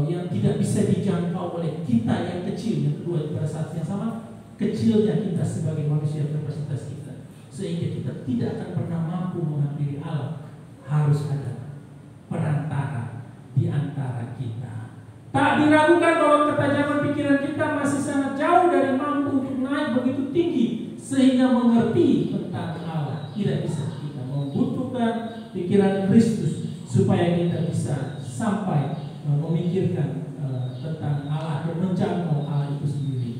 yang tidak bisa dijangkau oleh kita yang kecil. Yang kedua, pada saat yang sama kecilnya kita sebagai manusia, kapasitas kita, sehingga kita tidak akan pernah mampu menghampiri Allah. Harus ada perantara di antara kita. Tak diragukan bahwa ketajaman pikiran kita masih sangat jauh dari mampu untuk naik begitu tinggi sehingga mengerti tentang Allah. Tidak bisa. Kita membutuhkan pikiran Kristus supaya kita bisa sampai memikirkan tentang Allah dan menjangkau Allah itu sendiri.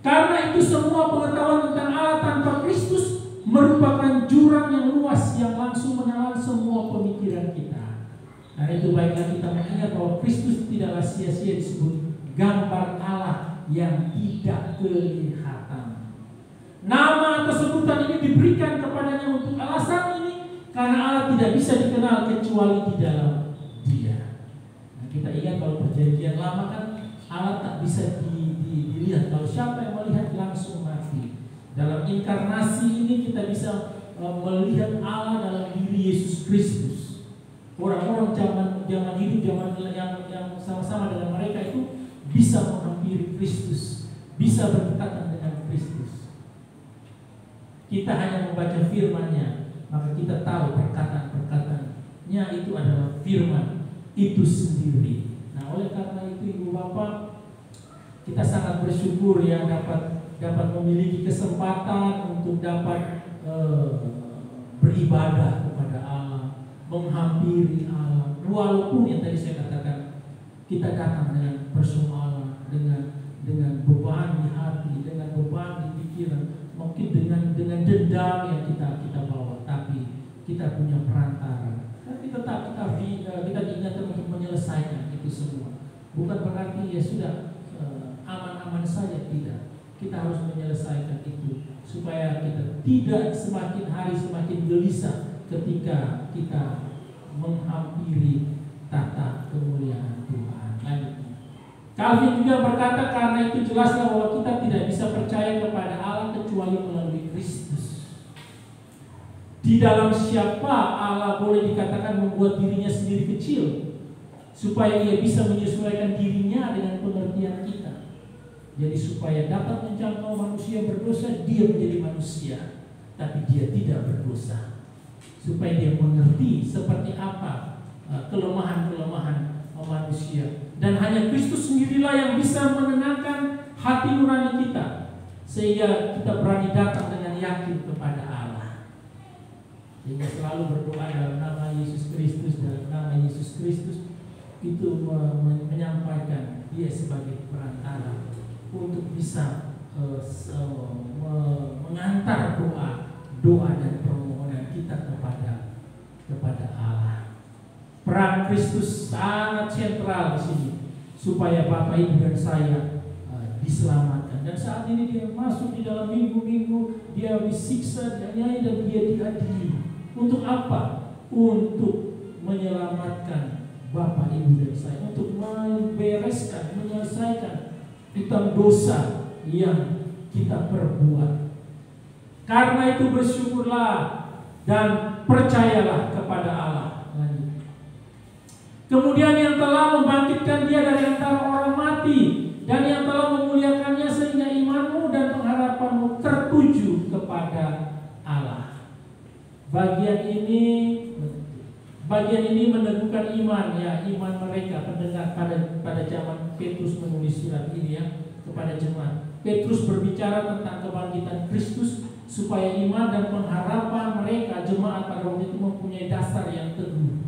Karena itu semua pengetahuan tentang Allah tanpa Kristus merupakan jurang yang luas yang langsung menelan semua pemikiran kita. Karena itu baiklah kita mengingat bahwa Kristus tidaklah sia-sia disebut gambar Allah yang tidak kelihatan. Nama atau sebutan ini diberikan kepadanya untuk alasan ini, karena Allah tidak bisa dikenal kecuali di dalam Dia. Nah, kita ingat kalau perjanjian lama kan Allah tak bisa dilihat. Kalau siapa yang melihat langsung mati. Dalam inkarnasi ini kita bisa melihat Allah dalam diri Yesus Kristus. Orang-orang zaman hidup, zaman yang sama-sama dengan mereka itu bisa menghampiri Kristus, bisa berdekatan dengan Kristus. Kita hanya membaca firman-Nya, maka kita tahu perkataan-perkataannya itu adalah firman itu sendiri. Nah, oleh karena itu Ibu Bapak, kita sangat bersyukur ya dapat memiliki kesempatan untuk dapat beribadah kepada Allah, menghampiri Allah. Walaupun yang tadi saya katakan, kita datang dengan persoalan, dengan beban di hati, dengan beban di pikiran, mungkin dengan dendam yang kita bawa, tapi kita punya perantara. Tapi tetap kita diingatkan untuk menyelesaikan itu semua. Bukan berarti ya sudah aman-aman saja, tidak. Kita harus menyelesaikan itu supaya kita tidak semakin hari semakin gelisah ketika kita menghampiri tata kemuliaan Tuhan. Lanjutnya, Calvin juga berkata, karena itu jelaslah bahwa kita tidak bisa percaya kepada Allah kecuali melalui Kristus. Di dalam siapa Allah boleh dikatakan membuat dirinya sendiri kecil supaya Ia bisa menyesuaikan dirinya dengan pengertian kita. Jadi supaya dapat menjangkau manusia berdosa, Dia menjadi manusia, tapi Dia tidak berdosa. Supaya Dia mengerti seperti apa kelemahan-kelemahan manusia. Dan hanya Kristus sendirilah yang bisa menenangkan hati nurani kita, sehingga kita berani datang dengan yakin kepada Allah. Sehingga selalu berdoa dalam nama Yesus Kristus, dalam nama Yesus Kristus itu menyampaikan Dia sebagai perantara untuk bisa mengantar doa dan permohonan kita kepada Allah. Peran Kristus sangat sentral di sini supaya Bapak Ibu dan saya diselamatkan. Dan saat ini Dia masuk di dalam minggu-minggu, Dia disiksa, dan Dia diadili. Untuk apa? Untuk menyelamatkan Bapak Ibu dan saya, untuk membereskan, menyelesaikan utang dosa yang kita perbuat. Karena itu bersyukurlah dan percayalah kepada Allah. Kemudian yang telah membangkitkan Dia dari antara orang mati dan yang telah memuliakannya sehingga imanmu dan pengharapanmu tertuju kepada Allah. Bagian ini meneguhkan iman, ya, iman mereka pendengar pada zaman Petrus menulis surat ini ya kepada jemaat. Petrus berbicara tentang kebangkitan Kristus supaya iman dan pengharapan mereka jemaat pada waktu itu mempunyai dasar yang teguh.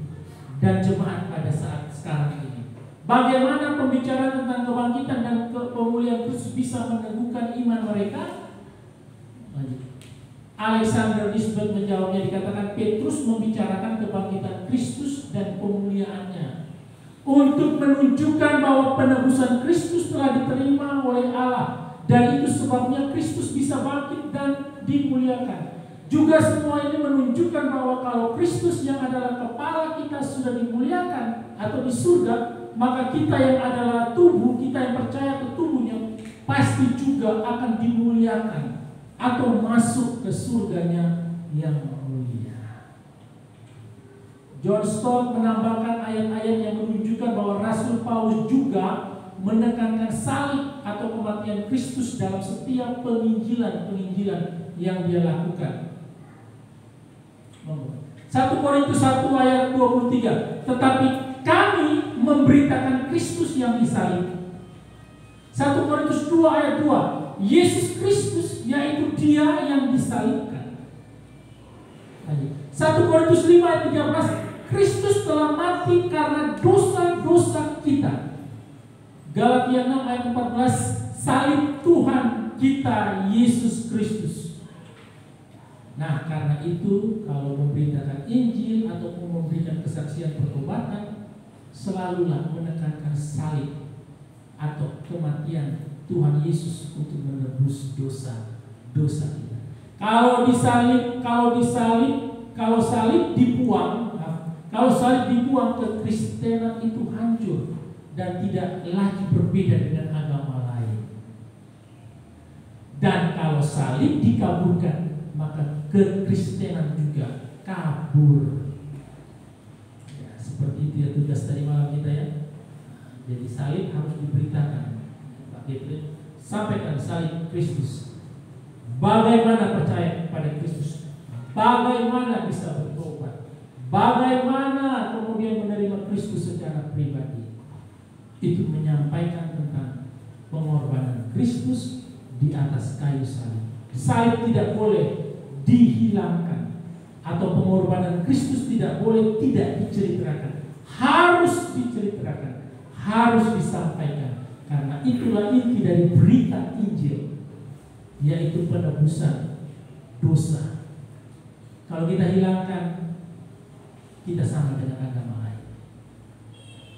Dan jemaat pada saat sekarang ini, bagaimana pembicaraan tentang kebangkitan dan pemulihan Kristus bisa meneguhkan iman mereka? Lanjut. Alexander Nisbet menjawabnya, dikatakan Petrus membicarakan kebangkitan Kristus dan pemuliaannya untuk menunjukkan bahwa penebusan Kristus telah diterima oleh Allah, dan itu sebabnya Kristus bisa bangkit dan dimuliakan. Juga semua ini menunjukkan bahwa kalau Kristus yang adalah kepala kita sudah dimuliakan atau di surga, maka kita yang adalah tubuh, kita yang percaya ke tubuhnya pasti juga akan dimuliakan atau masuk ke surganya yang mulia. John Stott menambahkan ayat-ayat yang menunjukkan bahwa Rasul Paulus juga menekankan salib atau kematian Kristus dalam setiap penginjilan yang dia lakukan. 1 Korintus 1 ayat 23. Tetapi kami memberitakan Kristus yang disalib. 1 Korintus 2 ayat 2. Yesus Kristus, yaitu Dia yang disalibkan. 1 Korintus 5 ayat 13. Kristus telah mati karena dosa-dosa kita. Galatia 6 ayat 14. Salib Tuhan kita Yesus Kristus. Nah, karena itu kalau memberitakan Injil ataupun memberikan kesaksian pertobatan, selalulah menekankan salib atau kematian Tuhan Yesus untuk menebus dosa kita. Kalau salib dibuang, kekristenan itu hancur dan tidak lagi berbeda dengan agama lain. Dan kalau salib dikaburkan, maka kekristenan juga kabur. Ya, seperti itu ya tugas tadi malam kita ya. Jadi salib harus diberitakan. Pak Kepri sampaikan salib Kristus. Bagaimana percaya kepada Kristus? Bagaimana bisa bertobat? Bagaimana kemudian menerima Kristus secara pribadi? Itu menyampaikan tentang pengorbanan Kristus di atas kayu salib. Salib tidak boleh dihilangkan, atau pengorbanan Kristus tidak boleh tidak diceritakan. Harus diceritakan, harus disampaikan, karena itulah inti dari berita Injil, yaitu penebusan dosa. Kalau kita hilangkan, kita sama dengan agama lain.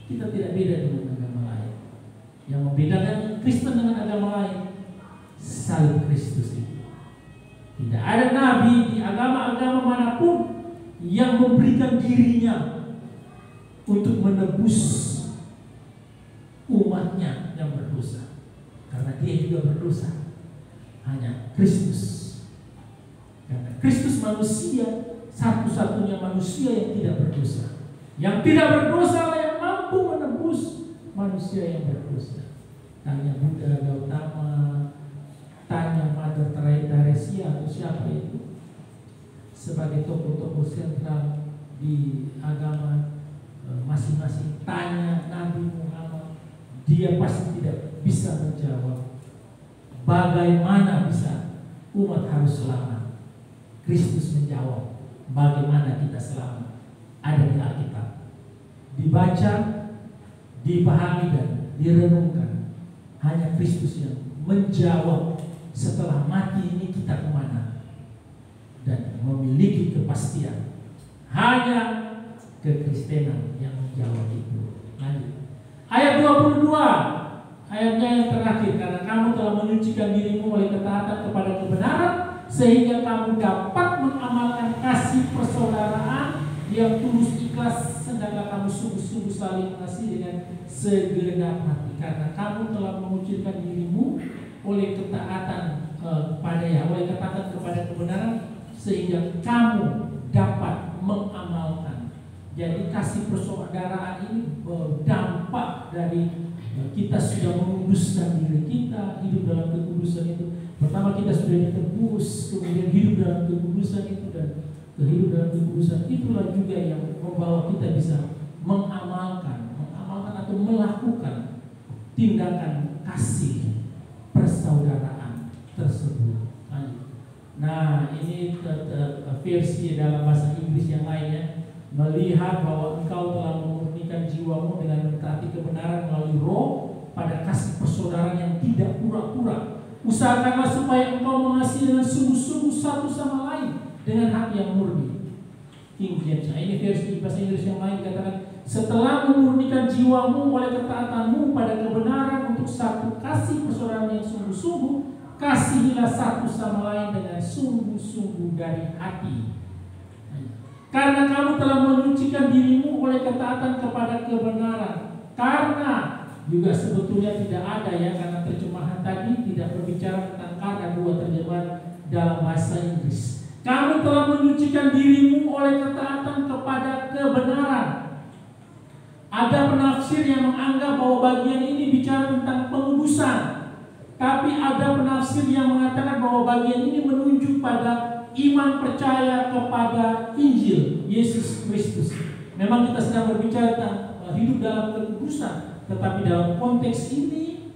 Kita tidak beda dengan agama lain. Yang membedakan Kristen dengan agama lain, salib Kristus itu. Tidak ada nabi di agama-agama manapun yang memberikan dirinya untuk menebus umatnya yang berdosa, karena dia juga berdosa. Hanya Kristus, karena Kristus manusia, satu-satunya manusia yang tidak berdosa. Yang tidak berdosa lah yang mampu menebus manusia yang berdosa. Tanya Buddha Gautama, tanya Mother Teresa atau siapa itu, sebagai tokoh-tokoh sentral di agama masing-masing. Tanya Nabi Muhammad, dia pasti tidak bisa menjawab bagaimana bisa umat harus selamat. Kristus menjawab bagaimana kita selamat, ada di Alkitab. Dibaca, dipahami dan direnungkan. Hanya Kristus yang menjawab setelah mati ini kita kemana, dan memiliki kepastian. Hanya kekristenan yang menjawab itu. Lanjut. Ayat 22, ayatnya yang terakhir. Karena kamu telah menyucikan dirimu oleh ketaatan kepada kebenaran, sehingga kamu dapat mengamalkan kasih persaudaraan yang tulus ikhlas, sedangkan kamu sungguh-sungguh saling mengasihi dengan segenap hati. Karena kamu telah mengucilkan dirimu oleh ketaatan oleh ketaatan kepada kebenaran, sehingga kamu dapat mengamalkan. Jadi kasih persaudaraan ini berdampak dari kita sudah menguduskan diri kita, hidup dalam kekudusan itu. Pertama kita sudah ditebus, kemudian hidup dalam kekudusan itu, dan hidup dalam kekudusan itulah juga yang membawa kita bisa mengamalkan atau melakukan tindakan kasih persaudaraan tersebut. Nah, ini versi dalam bahasa Inggris yang lainnya. Melihat bahwa engkau telah memurnikan jiwamu dengan mentaati kebenaran melalui roh pada kasih persaudaraan yang tidak pura-pura. Usahakanlah supaya engkau mengasihi dengan sungguh-sungguh satu sama lain dengan hati yang murni. King James. Nah, ini versi bahasa Inggris yang lain dikatakan, setelah memurnikan jiwamu oleh ketaatanmu pada kebenaran untuk satu kasih persaudaraan yang sungguh-sungguh, kasihilah satu sama lain dengan sungguh-sungguh dari hati. Karena kamu telah menyucikan dirimu oleh ketaatan kepada kebenaran. Karena juga sebetulnya tidak ada ya, karena terjemahan tadi tidak berbicara tentang karena, dua terjemahan dalam bahasa Inggris. Kamu telah menyucikan dirimu oleh ketaatan kepada kebenaran. Ada penafsir yang menganggap bahwa bagian ini bicara tentang pengudusan, tapi ada penafsir yang mengatakan bahwa bagian ini menunjuk pada iman percaya kepada Injil Yesus Kristus. Memang kita sedang berbicara tentang hidup dalam kekudusan, tetapi dalam konteks ini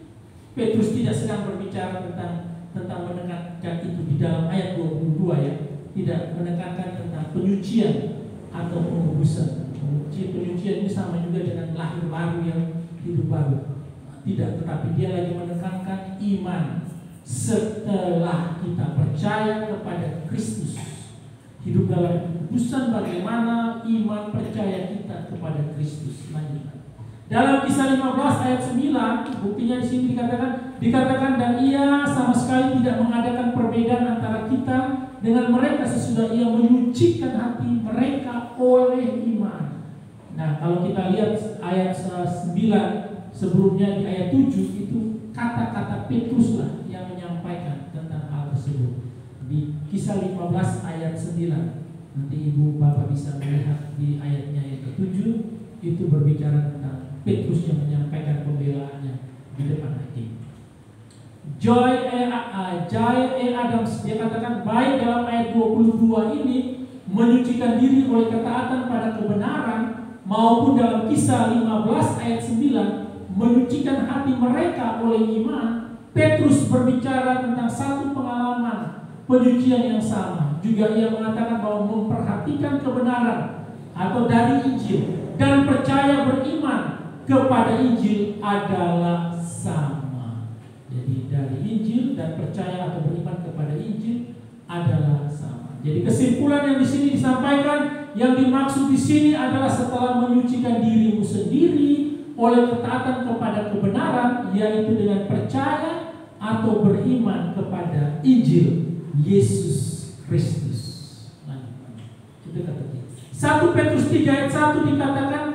Petrus tidak sedang berbicara tentang menekankan itu di dalam ayat 22 ya. Tidak menekankan tentang penyucian atau pengudusan. Penyucian ini sama juga dengan lahir baru yang hidup baru. Tidak, tetapi dia lagi menekankan iman setelah kita percaya kepada Kristus. Hidup dalam kekudusan bagaimana iman percaya kita kepada Kristus. Lanjutkan. Dalam Kisah 15 ayat 9, buktinya di sini dikatakan dan ia sama sekali tidak mengadakan perbedaan antara kita dengan mereka sesudah ia menyucikan hati mereka oleh iman. Nah, kalau kita lihat ayat 9 sebelumnya di ayat 7 itu kata-kata Petrus lah yang menyampaikan tentang hal tersebut. Di Kisah 15 ayat 9, nanti ibu bapak bisa melihat di ayatnya yang ke-7, itu berbicara tentang Petrus yang menyampaikan pembelaannya di depan hakim. Joy Adams dia katakan baik dalam ayat 22 ini menyucikan diri oleh ketaatan pada kebenaran maupun dalam Kisah 15 ayat 9 menyucikan hati mereka oleh iman. Petrus berbicara tentang satu pengalaman penyucian yang sama. Juga ia mengatakan bahwa memperhatikan kebenaran atau dari Injil dan percaya beriman kepada Injil adalah sama. Jadi dari Injil dan percaya atau beriman kepada Injil adalah sama. Jadi kesimpulan yang di sini disampaikan, yang dimaksud di sini adalah setelah menyucikan dirimu sendiri oleh ketaatan kepada kebenaran, yaitu dengan percaya atau beriman kepada Injil Yesus Kristus. Itu kata dia. 1 Petrus 3 ayat 1 dikatakan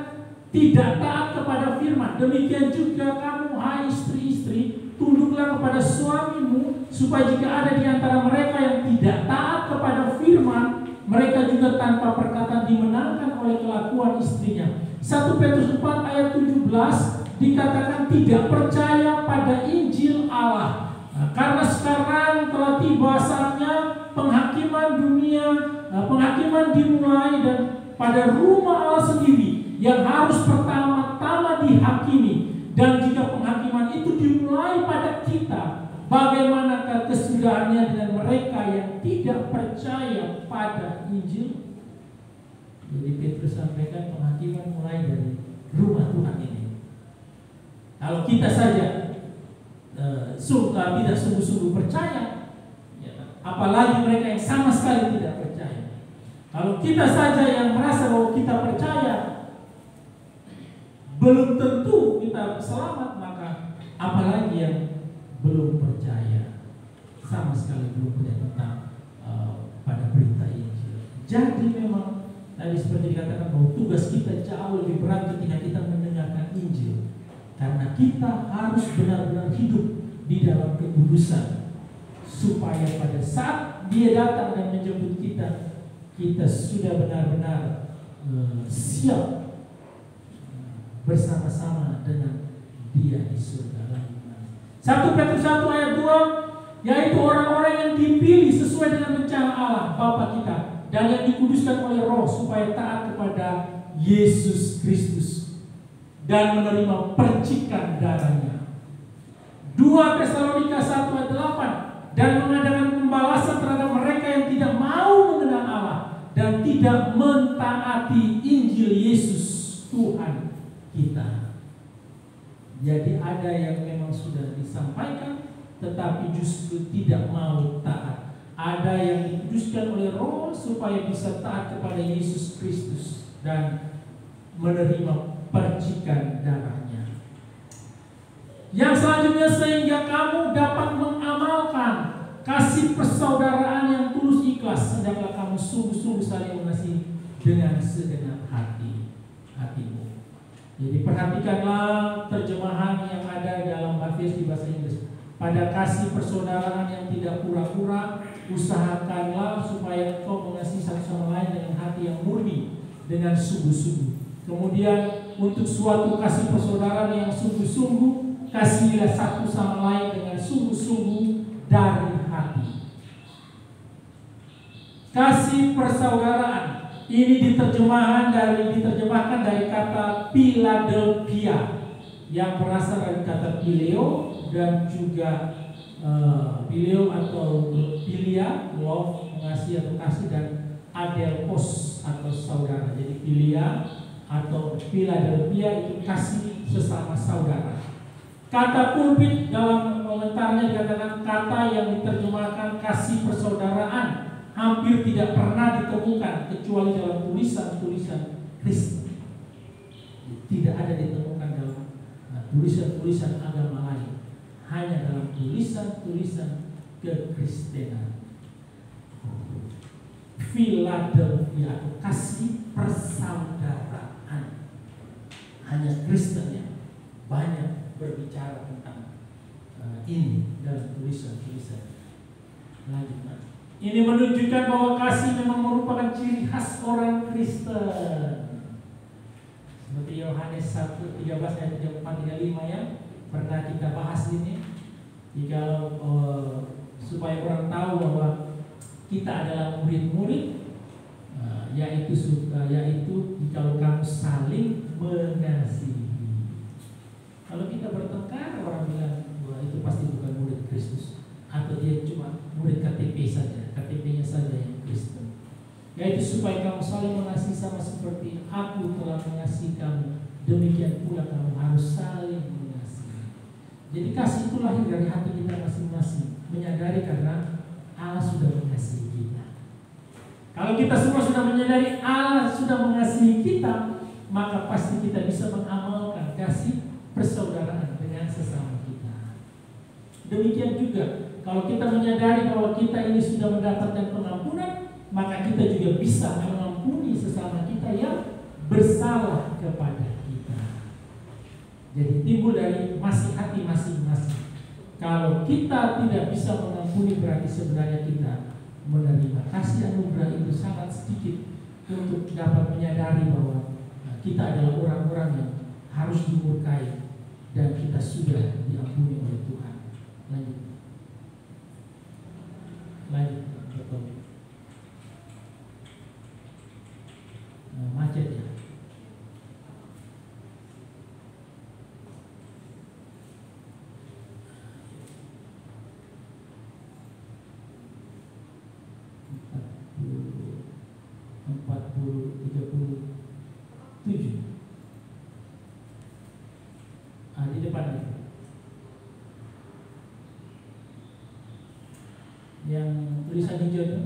tidak taat kepada firman. Demikian juga kamu hai istri-istri, tunduklah kepada suamimu, supaya jika ada di antara mereka yang tidak taat kepada firman, mereka juga tanpa perkataan dimenangkan oleh kelakuan istrinya. 1 Petrus 4 ayat 17 dikatakan tidak percaya pada Injil Allah. Nah, karena sekarang telah tiba saatnya penghakiman dunia, penghakiman dimulai dan pada rumah Allah sendiri yang harus pertama-tama dihakimi. Dan jika penghakiman itu dimulai pada kita, bagaimanakah kesudahannya dengan mereka yang tidak percaya pada Injil? Jadi Petrus sampaikan penghakiman mulai dari rumah Tuhan ini. Kalau kita saja tidak sungguh-sungguh percaya, ya, apalagi mereka yang sama sekali tidak percaya. Kalau kita saja yang merasa bahwa kita percaya, belum tentu kita selamat, maka apalagi yang belum percaya, sama sekali belum punya tentang pada berita Injil. Jadi memang tadi seperti dikatakan bahwa tugas kita jauh lebih berat ketika kita mendengarkan Injil, karena kita harus benar-benar hidup di dalam kekudusan, supaya pada saat Dia datang dan menjemput kita, kita sudah benar-benar siap bersama-sama dengan Dia di surga. 1 Petrus 1 ayat 2, yaitu orang-orang yang dipilih sesuai dengan rencana Allah Bapa kita dan yang dikuduskan oleh Roh supaya taat kepada Yesus Kristus dan menerima percikan darahnya. 2 Tesalonika 1 ayat 8, dan mengadakan pembalasan terhadap mereka yang tidak mau mengenal Allah dan tidak mentaati Injil Yesus Tuhan kita. Jadi ada yang memang sudah disampaikan tetapi justru tidak mau taat. Ada yang dikuduskan oleh Roh supaya bisa taat kepada Yesus Kristus dan menerima percikan darahnya. Yang selanjutnya, sehingga kamu dapat mengamalkan kasih persaudaraan yang tulus ikhlas, hendaklah kamu sungguh-sungguh saling mengasihi dengan segenap hatimu. Jadi perhatikanlah terjemahan yang ada dalam Matius di bahasa Inggris. pada kasih persaudaraan yang tidak pura-pura. Usahakanlah supaya engkau mengasihi satu sama lain dengan hati yang murni, dengan sungguh-sungguh. Kemudian untuk suatu kasih persaudaraan yang sungguh-sungguh, kasihilah satu sama lain dengan sungguh-sungguh dari hati. Kasih persaudaraan ini diterjemahkan dari kata Philadelphia yang berasal dari kata phileo dan juga phileo atau philia, love, mengasihi atau kasih, dan adelphos atau saudara. Jadi philia atau Philadelphia itu kasih sesama saudara. Kata pulpit dalam komentarnya dikatakan kata yang diterjemahkan kasih persaudaraan hampir tidak pernah ditemukan kecuali dalam tulisan-tulisan Kristen. Tidak ada ditemukan dalam tulisan-tulisan agama lain. Hanya dalam tulisan-tulisan kekristenan. Philadelphia atau kasih persaudaraan. Hanya Kristen yang banyak berbicara tentang ini dalam tulisan-tulisan. Lanjut. Ini menunjukkan bahwa kasih memang merupakan ciri khas orang Kristen. Seperti Yohanes 1:13 ayat 34-35 ya. Pernah kita bahas ini. Jika supaya orang tahu bahwa kita adalah murid-murid, yaitu kalau kamu saling mengasihi. Kalau kita bertengkar, orang bilang bahwa itu pasti bukan murid Kristus, atau dia cuma murid KTP saja, KTP-nya saja yang Kristen. Yaitu supaya kamu saling mengasihi sama seperti aku telah mengasihi kamu, demikian pula kamu harus saling mengasihi. Jadi kasih itu lahir dari hati kita masing-masing, menyadari karena Allah sudah mengasihi kita. Kalau kita semua sudah menyadari Allah sudah mengasihi kita, maka pasti kita bisa mengamalkan kasih persaudaraan dengan sesama kita. Demikian juga kalau kita menyadari bahwa kita ini sudah mendapatkan pengampunan, maka kita juga bisa mengampuni sesama kita yang bersalah kepada kita. Jadi timbul dari masing hati masing-masing. Kalau kita tidak bisa mengampuni, berarti sebenarnya kita menerima kasih anugerah itu sangat sedikit untuk dapat menyadari bahwa kita adalah orang-orang yang harus dimurkai dan kita sudah diampuni oleh Tuhan. Lanjut, betul. Macet ya. Di depan itu. Yang tulisan hijau itu.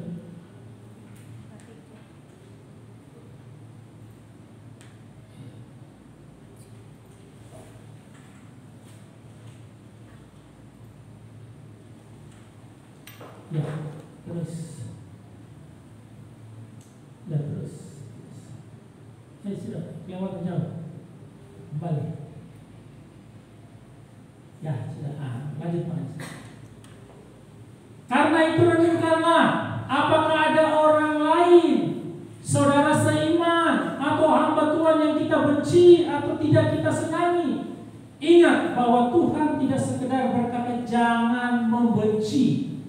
Ya, terus. Ya, terus. Sudah, lewat jauh. Balik. Ya, sudah. Lanjut Pak. Karena itu renungkanlah, apakah ada orang lain, saudara seiman, atau hamba Tuhan yang kita benci atau tidak kita senangi. Ingat bahwa Tuhan tidak sekedar berkata jangan membenci,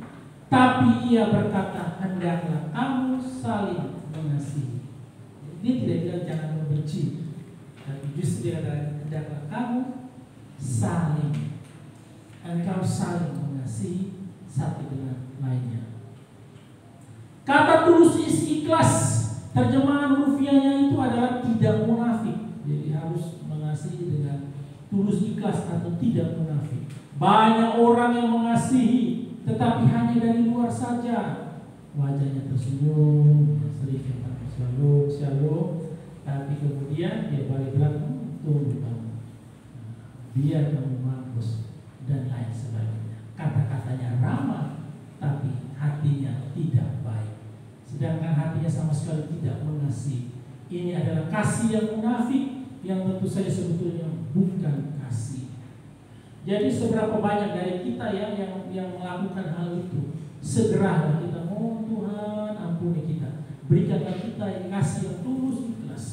tapi Ia berkata hendaklah kamu saling mengasihi. Dia tidak bilang jangan membenci, tapi justru dia kata hendaklah kamu saling, engkau saling mengasihi satu dengan lainnya. Kata tulus ikhlas, terjemahan rufiahnya itu adalah tidak munafik. Jadi harus mengasihi dengan tulus ikhlas atau tidak munafik. Banyak orang yang mengasihi tetapi hanya dari luar saja. Wajahnya tersenyum, sering kata shalom, tapi kemudian dia balik belakang, tunggu kamu, biar kamu mampus dan lain sebagainya. Kata-katanya ramah, tapi hatinya tidak baik. Sedangkan hatinya sama sekali tidak mengasihi. Ini adalah kasih yang munafik, yang tentu saja sebetulnya bukan kasih. Jadi seberapa banyak dari kita yang melakukan hal itu, segeralah kita, oh Tuhan ampuni kita, berikanlah kita kasih yang tulus ikhlas.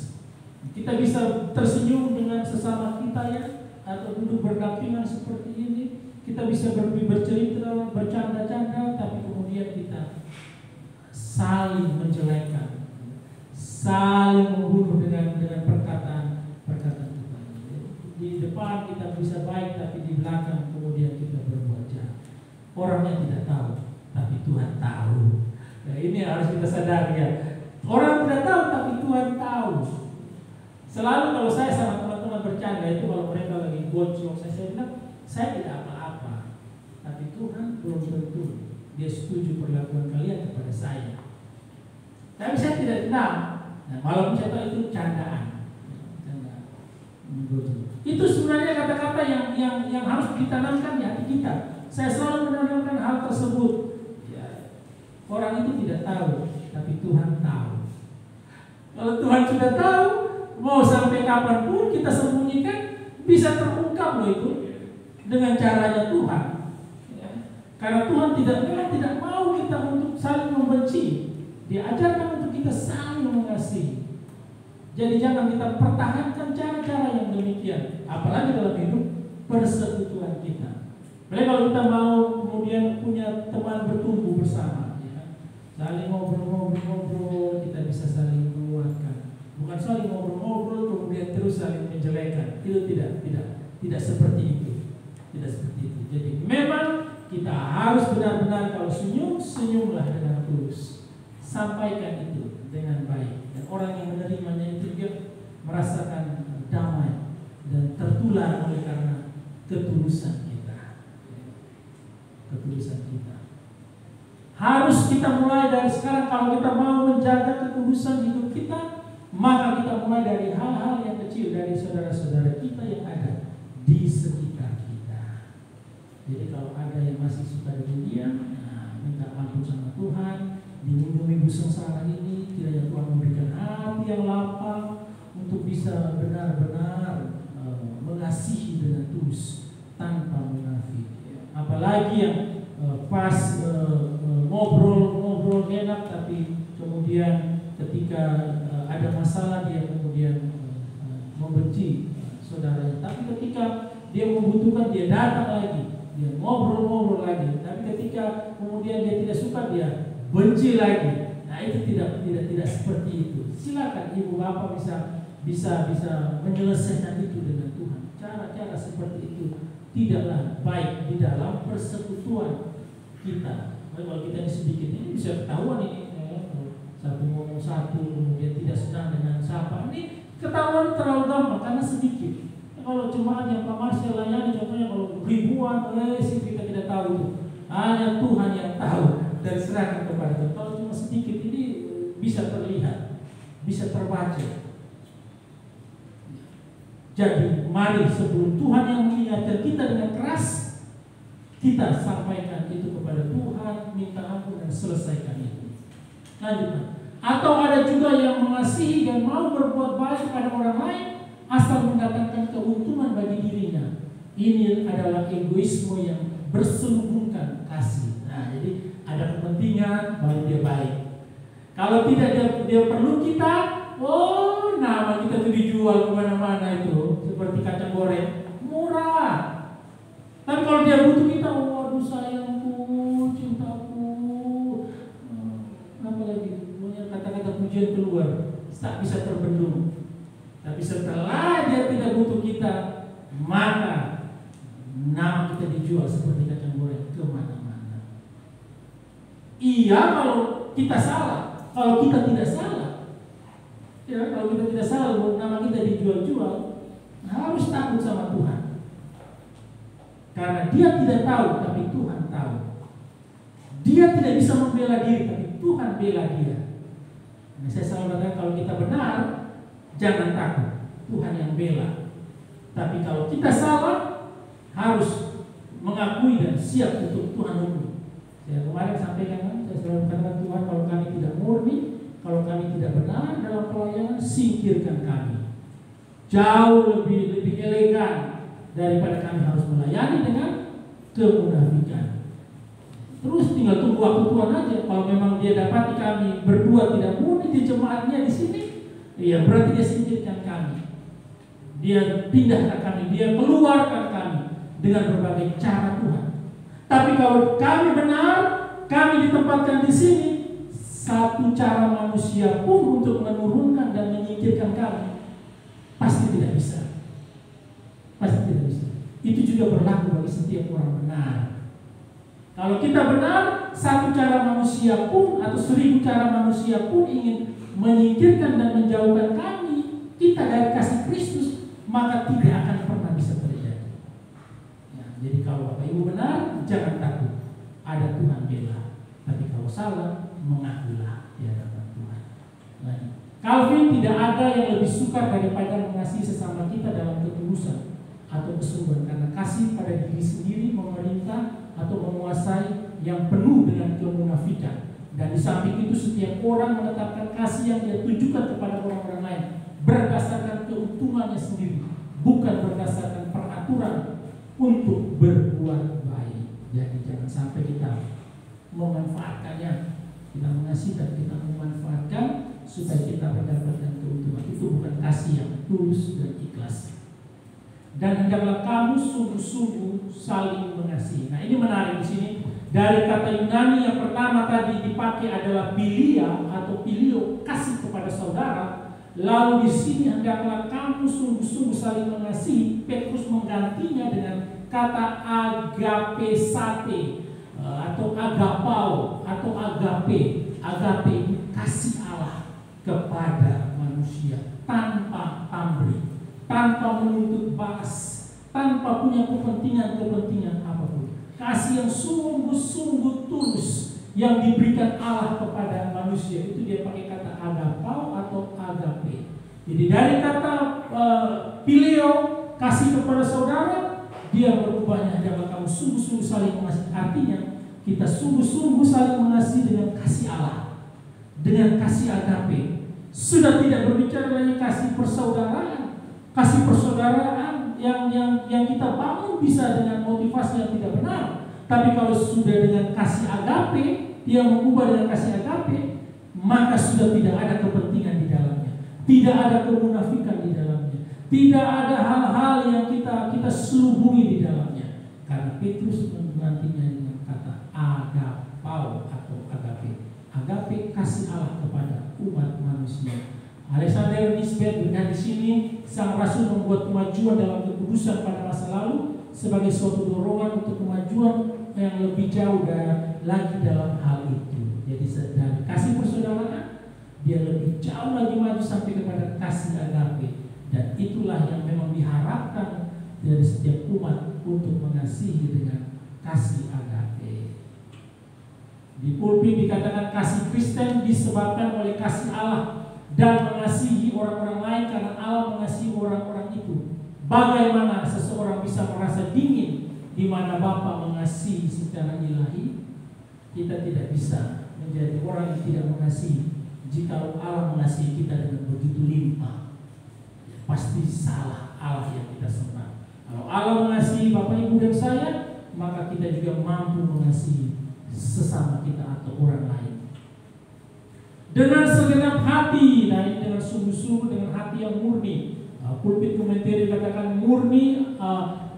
Kita bisa tersenyum dengan sesama kita ya, atau duduk berdampingan seperti ini. Kita bisa bercerita, bercanda-canda, tapi kemudian kita saling menjelekan, saling membunuh dengan perkataan kita. Di depan kita bisa baik, tapi di belakang kemudian kita berbuat jahat. Orangnya tidak tahu, tapi Tuhan tahu. Nah, ini harus kita sadari ya. Orang tidak tahu, tapi Tuhan tahu. Selalu kalau saya sama teman-teman bercanda itu, kalau mereka lagi gocok, saya bilang, saya tidak apa-apa, tapi Tuhan belum tentu Dia setuju perlakuan kalian kepada saya. Tapi saya tidak tahu. Nah, malam saya tahu itu candaan. Itu sebenarnya kata-kata yang harus ditanamkan di hati kita. Saya selalu menanamkan hal tersebut. Ya, orang itu tidak tahu, tapi Tuhan tahu. Kalau Tuhan sudah tahu, mau sampai kapanpun kita sembunyikan, bisa terungkap loh itu dengan caranya Tuhan. Ya. Karena Tuhan tidak mau kita untuk saling membenci. Dia ajarkan untuk kita saling mengasihi. Jadi jangan kita pertahankan cara-cara yang demikian, apalagi dalam hidup persekutuan kita. Mereka kalau kita mau kemudian punya teman bertumbuh bersama, ya, saling ngobrol-ngobrol, kita bisa saling menguatkan. Bukan saling ngobrol-ngobrol kemudian terus saling menjelekan. Itu tidak seperti itu. Tidak seperti itu. Jadi memang kita harus benar-benar kalau senyumlah dengan tulus. Sampaikan itu dengan baik. Dan orang yang menerimanya itu dia merasakan damai dan tertular oleh karena ketulusan kita. Ketulusan kita. Harus kita mulai dari sekarang kalau kita mau menjaga ketulusan hidup kita, maka kita mulai dari hal-hal yang kecil dari saudara-saudara kita yang ada di sekitar kita. Jadi kalau ada yang masih suka dengan dia, minta ampun sama Tuhan. Di minggu-minggu sengsara ini kiranya Tuhan memberikan hati yang lapang untuk bisa benar-benar mengasihi dengan tulus tanpa munafik. Apalagi yang pas ngobrol enak, tapi kemudian ketika ada masalah dia kemudian membenci saudaranya. Tapi ketika dia membutuhkan dia datang lagi, dia ngobrol lagi. Tapi ketika kemudian dia tidak suka dia benci lagi. Nah itu tidak seperti itu. Silakan ibu bapak bisa menyelesaikan itu dengan Tuhan. Cara-cara seperti itu tidaklah baik di dalam persekutuan kita. Kalau kita ini sedikit ini bisa ketahuan ini. Satu ngomong satu kemudian tidak senang dengan siapa. Ini ketahuan terlalu gampang karena sedikit. Kalau jemaat yang Pak Marcel layani contohnya kalau ribuan sih kita tidak tahu itu. Hanya Tuhan yang tahu. Dan serahkan kepada Tuhan. Kalau cuma sedikit ini bisa terlihat, bisa terbaca. Jadi mari sebelum Tuhan yang mengingatkan kita dengan keras, kita sampaikan itu kepada Tuhan, minta ampun dan selesaikan itu. Lanjutkan. Atau ada juga yang mengasihi dan mau berbuat baik kepada orang lain asal mendatangkan keuntungan bagi dirinya. Ini adalah egoisme yang berselubungkan kasih. Nah, jadi ada kepentingan baru dia baik. Kalau tidak dia perlu kita, nama kita itu dijual kemana-mana itu seperti kacang goreng murah. Tapi kalau dia butuh kita, waduh sayangku, cintaku, apa lagi? Punya kata-kata pujian keluar, tak bisa terbendung. Tapi setelah dia tidak butuh kita, maka nama kita dijual seperti kacang goreng kemana-mana. Iya kalau kita salah, kalau kita tidak salah, ya kalau kita tidak salah, nama kita dijual-jual, harus takut sama Tuhan, karena Dia tidak tahu, tapi Tuhan tahu. Dia tidak bisa membela diri, tapi Tuhan bela dia. Nah, saya selalu katakan kalau kita benar, jangan takut, Tuhan yang bela. Tapi kalau kita salah, harus mengakui dan siap untuk Tuhan hukum. Saya kemarin sampaikan, saya selalu katakan Tuhan kalau kami tidak murni, kalau kami tidak benar dalam pelayanan, singkirkan kami. Jauh lebih elegan daripada kami harus melayani dengan kemunafikan. Terus tinggal tunggu waktu Tuhan aja. Kalau memang dia dapati kami berdua tidak murni di jemaatnya di sini, ya berarti dia singkirkan kami. Dia pindahkan kami, dia keluarkan kami dengan berbagai cara Tuhan. Tapi kalau kami benar, kami ditempatkan di sini, satu cara manusia pun untuk menurunkan dan menyingkirkan kami pasti tidak bisa. Pasti tidak bisa. Itu juga berlaku bagi setiap orang benar. Kalau kita benar, satu cara manusia pun atau 1000 cara manusia pun ingin menyingkirkan dan menjauhkan kami, kita dari kasih Kristus, maka tidak akan pernah bisa terjadi. Ya, jadi kalau Bapak Ibu benar, jangan takut, ada Tuhan bela. Tapi kalau salah, mengakuilah di hadapan Tuhan. Nah, Calvin tidak ada yang lebih suka daripada mengasihi sesama kita dalam ketulusan atau keseruan, karena kasih pada diri sendiri, memerintah atau menguasai yang penuh dengan kemunafikan. Dan di samping itu setiap orang menetapkan kasih yang dia tunjukkan kepada orang-orang lain berdasarkan keuntungannya sendiri, bukan berdasarkan peraturan untuk berbuat baik. Jadi jangan sampai kita memanfaatkannya, kita mengasihi dan kita memanfaatkan supaya kita mendapatkan keuntungan. Itu bukan kasih yang tulus dan ikhlas. Dan hendaklah kamu sungguh-sungguh saling mengasihi. Nah, ini menarik di sini. Dari kata Yunani yang pertama tadi dipakai adalah philia atau phileo, kasih kepada saudara. Lalu di sini hendaklah kamu sungguh-sungguh saling mengasihi. Petrus menggantinya dengan kata agapesate atau agapau atau agape. Agape itu kasih Allah kepada manusia tanpa pamrih, tanpa menuntut balas, tanpa punya kepentingan apapun. Kasih yang sungguh-sungguh tulus yang diberikan Allah kepada manusia, itu dia pakai kata agapau atau agape. Jadi dari kata phileo, kasih kepada saudara, dia berubahnya adalah kamu sungguh-sungguh saling mengasihi. Artinya kita sungguh-sungguh saling mengasihi dengan kasih Allah, dengan kasih agape. Sudah tidak berbicara lagi kasih persaudaraan. Kasih persaudaraan yang kita bangun bisa dengan motivasi yang tidak benar. Tapi kalau sudah dengan kasih agape, dia mengubah dengan kasih agape, maka sudah tidak ada kepentingan di dalamnya, tidak ada kemunafikan di dalamnya, tidak ada hal-hal yang kita selubungi di dalamnya. Karena Petrus menggantinya dengan kata agapau atau agape. Agape kasih Allah kepada umat manusia. Alexander Nisbet benar di sini, sang rasul membuat kemajuan dalam kekudusan pada masa lalu sebagai suatu dorongan untuk kemajuan yang lebih jauh lagi dalam hal itu. Jadi dari kasih persaudaraan, dia lebih jauh lagi maju sampai kepada kasih agape. Dan itulah yang memang diharapkan dari setiap umat untuk mengasihi dengan kasih agape. Di pulpit dikatakan kasih Kristen disebabkan oleh kasih Allah dan mengasihi orang-orang lain karena Allah mengasihi orang-orang itu. Bagaimana seseorang bisa merasa dingin di mana Bapa mengasihi secara ilahi? Kita tidak bisa menjadi orang yang tidak mengasihi jika Allah mengasihi kita dengan begitu limpah. Pasti salah Allah yang kita sembah. Kalau Allah mengasihi Bapak Ibu dan saya, maka kita juga mampu mengasihi sesama kita atau orang lain dengan segenap hati. Nah, ini dengan sungguh-sungguh, dengan hati yang murni. Pulpit komentari katakan murni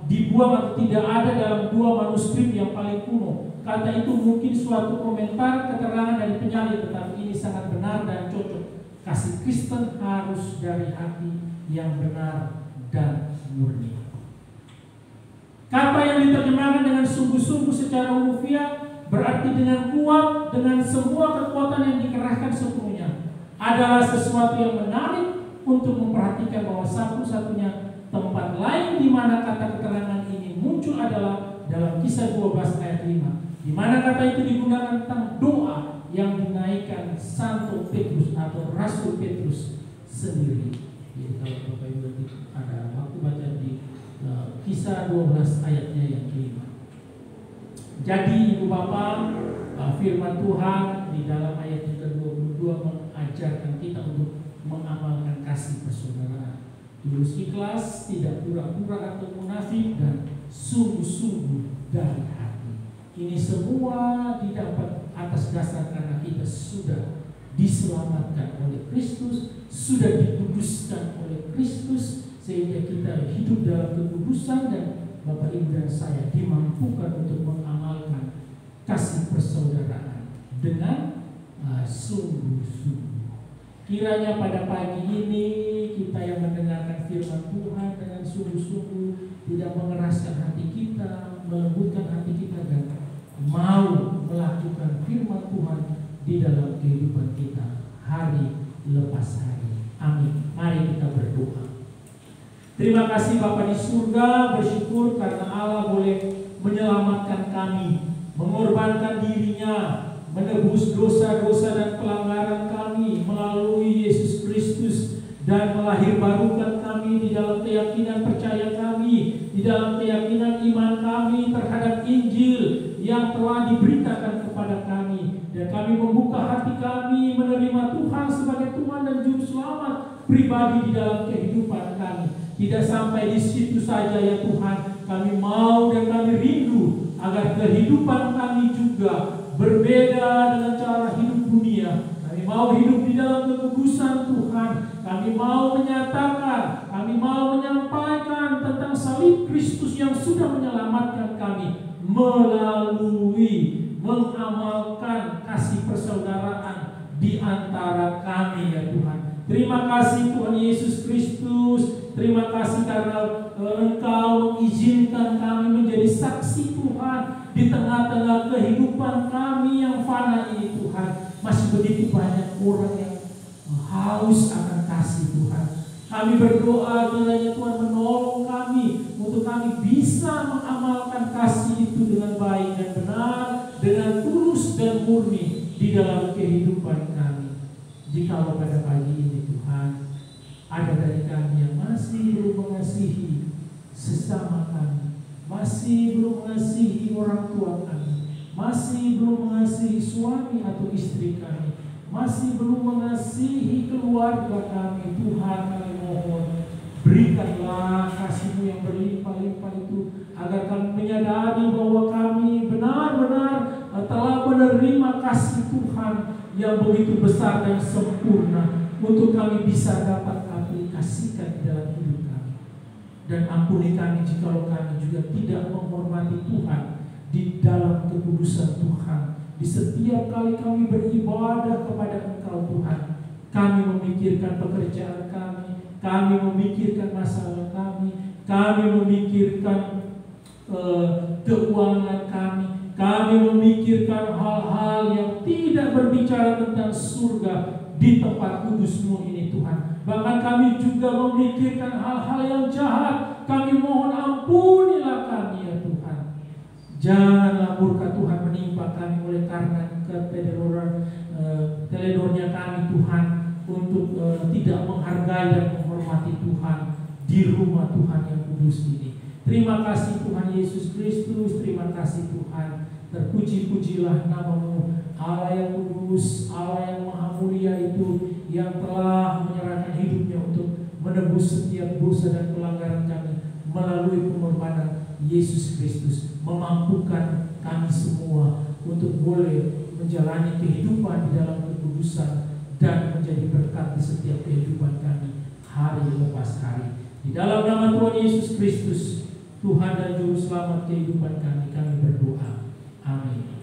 dibuang atau tidak ada dalam 2 manuskrip yang paling kuno. Kata itu mungkin suatu komentar keterangan dari penyalin, tetapi ini sangat benar dan cocok. Kasih Kristen harus dari hati yang benar dan murni. Kata yang diterjemahkan dengan sungguh-sungguh secara urufiah berarti dengan kuat, dengan semua kekuatan yang dikerahkan sepenuhnya, adalah sesuatu yang menarik untuk memperhatikan bahwa satu-satunya tempat lain di mana kata keterangan ini muncul adalah dalam Kisah 12 ayat 5, di mana kata itu digunakan tentang doa yang dinaikkan Santo Petrus atau Rasul Petrus sendiri. Jadi kalau Bapak Ibu ada waktu baca di Kisah 12 ayatnya yang kelima. Jadi Ibu Bapak, firman Tuhan di dalam ayat yang ke-22 mengajarkan kita untuk mengamalkan kasih persaudaraan. tulus ikhlas, tidak pura-pura atau munafik, dan sungguh-sungguh dari hati. Ini semua didapat atas dasar karena kita sudah diselamatkan oleh Kristus, sudah dikuduskan oleh Kristus, sehingga kita hidup dalam kekudusan, dan Bapak Ibu dan saya dimampukan untuk mengamalkan kasih persaudaraan dengan sungguh-sungguh. Kiranya pada pagi ini kita yang mendengarkan firman Tuhan dengan sungguh-sungguh, tidak mengeraskan hati kita, melembutkan hati kita, dan mau melakukan firman Tuhan di dalam kehidupan kita hari lepas hari. Amin. Mari kita berdoa. Terima kasih Bapa di surga, bersyukur karena Allah boleh menyelamatkan kami, mengorbankan dirinya, menebus dosa-dosa dan pelanggaran kami melalui Yesus Kristus, dan melahirbarukan kami di dalam keyakinan percaya kami, di dalam keyakinan iman kami terhadap Injil yang telah diberitakan kepada kami, dan kami membuka hati kami menerima Tuhan sebagai Tuhan dan Juru Selamat pribadi di dalam kehidupan kami. Tidak sampai di situ saja ya Tuhan, kami mau dan kami rindu agar kehidupan kami juga berbeda dengan cara hidup dunia. Kami mau hidup di dalam kekudusan Tuhan. Kami mau menyatakan, kami mau menyampaikan tentang salib Kristus yang sudah menyelamatkan kami, melalui mengamalkan kasih persaudaraan di antara kami ya Tuhan. Terima kasih Tuhan Yesus Kristus. Terima kasih karena Engkau mengizinkan kami menjadi saksi Tuhan di tengah-tengah kehidupan kami yang fana ini Tuhan. Masih begitu banyak orang yang haus akan kasih Tuhan. Kami berdoa kiranya Tuhan menolong kami untuk kami bisa mengamalkan kasih itu dengan baik dan benar, dengan tulus dan murni di dalam kehidupan kami. Jikalau pada pagi ini Tuhan ada dari kami yang masih belum mengasihi sesama kami, masih belum mengasihi orang tua kami, masih belum mengasihi suami atau istri kami, masih belum mengasihi keluarga kami, Tuhan kami mohon berikanlah kasih-Mu yang berlimpah-limpah itu, agar kami menyadari bahwa kami benar-benar telah menerima kasih Tuhan yang begitu besar dan sempurna untuk kami bisa dapat aplikasikan di dalam hidup kami. Dan ampuni kami jikalau kami juga tidak menghormati Tuhan di dalam kekudusan Tuhan. Di setiap kali kami beribadah kepada Engkau Tuhan, kami memikirkan pekerjaan kami memikirkan masalah kami memikirkan keuangan kami memikirkan hal-hal yang tidak berbicara tentang surga di tempat kudus-Mu ini Tuhan. Bahkan kami juga memikirkan hal-hal yang jahat. Kami mohon ampunilah kami ya Tuhan. Janganlah murka Tuhan menimpa kami oleh karena teledornya kami Tuhan untuk tidak menghargai dan menghormati Tuhan di rumah Tuhan yang kudus ini. Terima kasih Tuhan Yesus Kristus, terima kasih Tuhan. Terpuji-pujilah nama-Mu, Allah yang kudus, Allah yang maha mulia itu, yang telah menyerahkan hidupnya untuk menebus setiap dosa dan pelanggaran kami melalui pengorbanan Yesus Kristus, memampukan kami semua untuk boleh menjalani kehidupan di dalam kekudusan dan menjadi berkat di setiap kehidupan kami hari lepas hari. Di dalam nama Tuhan Yesus Kristus, Tuhan dan Juru Selamat kehidupan kami berdoa. Amin.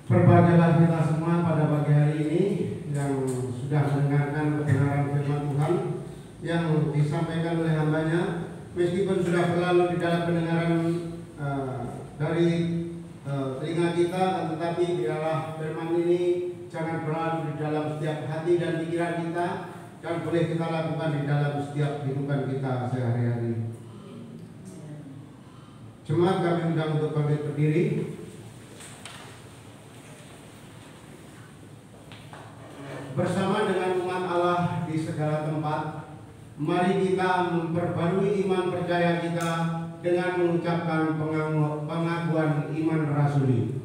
Berbahagialah kita semua pada pagi hari ini yang sudah mendengarkan kebenaran firman Tuhan yang disampaikan oleh hamba-Nya. Meskipun sudah berlalu di dalam pendengaran dari telinga kita, tetapi biarlah firman ini jangan berlalu di dalam setiap hati dan pikiran kita, dan boleh kita lakukan di dalam setiap kehidupan kita sehari-hari. Jemaat kami undang untuk bangkit berdiri. Bersama dengan umat Allah di segala tempat, mari kita memperbarui iman percaya kita dengan mengucapkan pengakuan iman rasuli.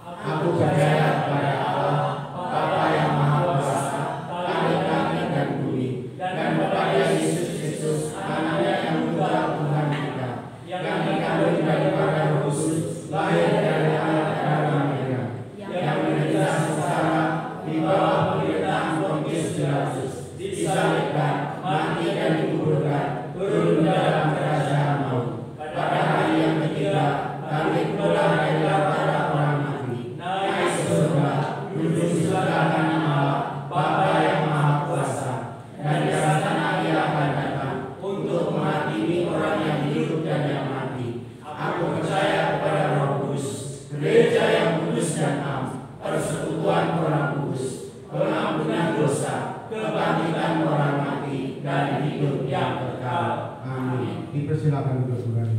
Aku percaya kepada Allah, Bapa yang Maha Kuasa, langit dan bumi, dan kepada Yesus Kristus, Anaknya yang tunggal Tuhan kita, yang dikandung daripada Roh Kudus, lahir dari anak darah Maria, yang menderita sengsara di bawah pemerintahan Pontius Pilatus, disalibkan, mati dan dikuburkan, turun dalam kerajaan maut. Pada hari yang ketiga, bangkit pula dari antara orang mati, naik ke surga, duduk di sebelah kanan Allah, Bapa yang Maha Kuasa, dan di sana Ia akan datang untuk menghakimi orang yang hidup dan yang mati. Aku percaya kepada Roh Kudus, gereja yang kudus dan am, persekutuan orang kudus, pengampunan dosa, kebangkitan orang mati, dan hidup yang kekal. Amin. Dipersilakan untuk saudara.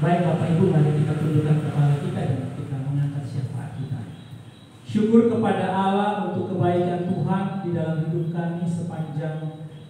Baik Bapak Ibu, mari kita tundukkan kepala kita dan kita mengangkat syafaat kita. Syukur kepada Allah untuk kebaikan Tuhan di dalam hidup kami sepanjang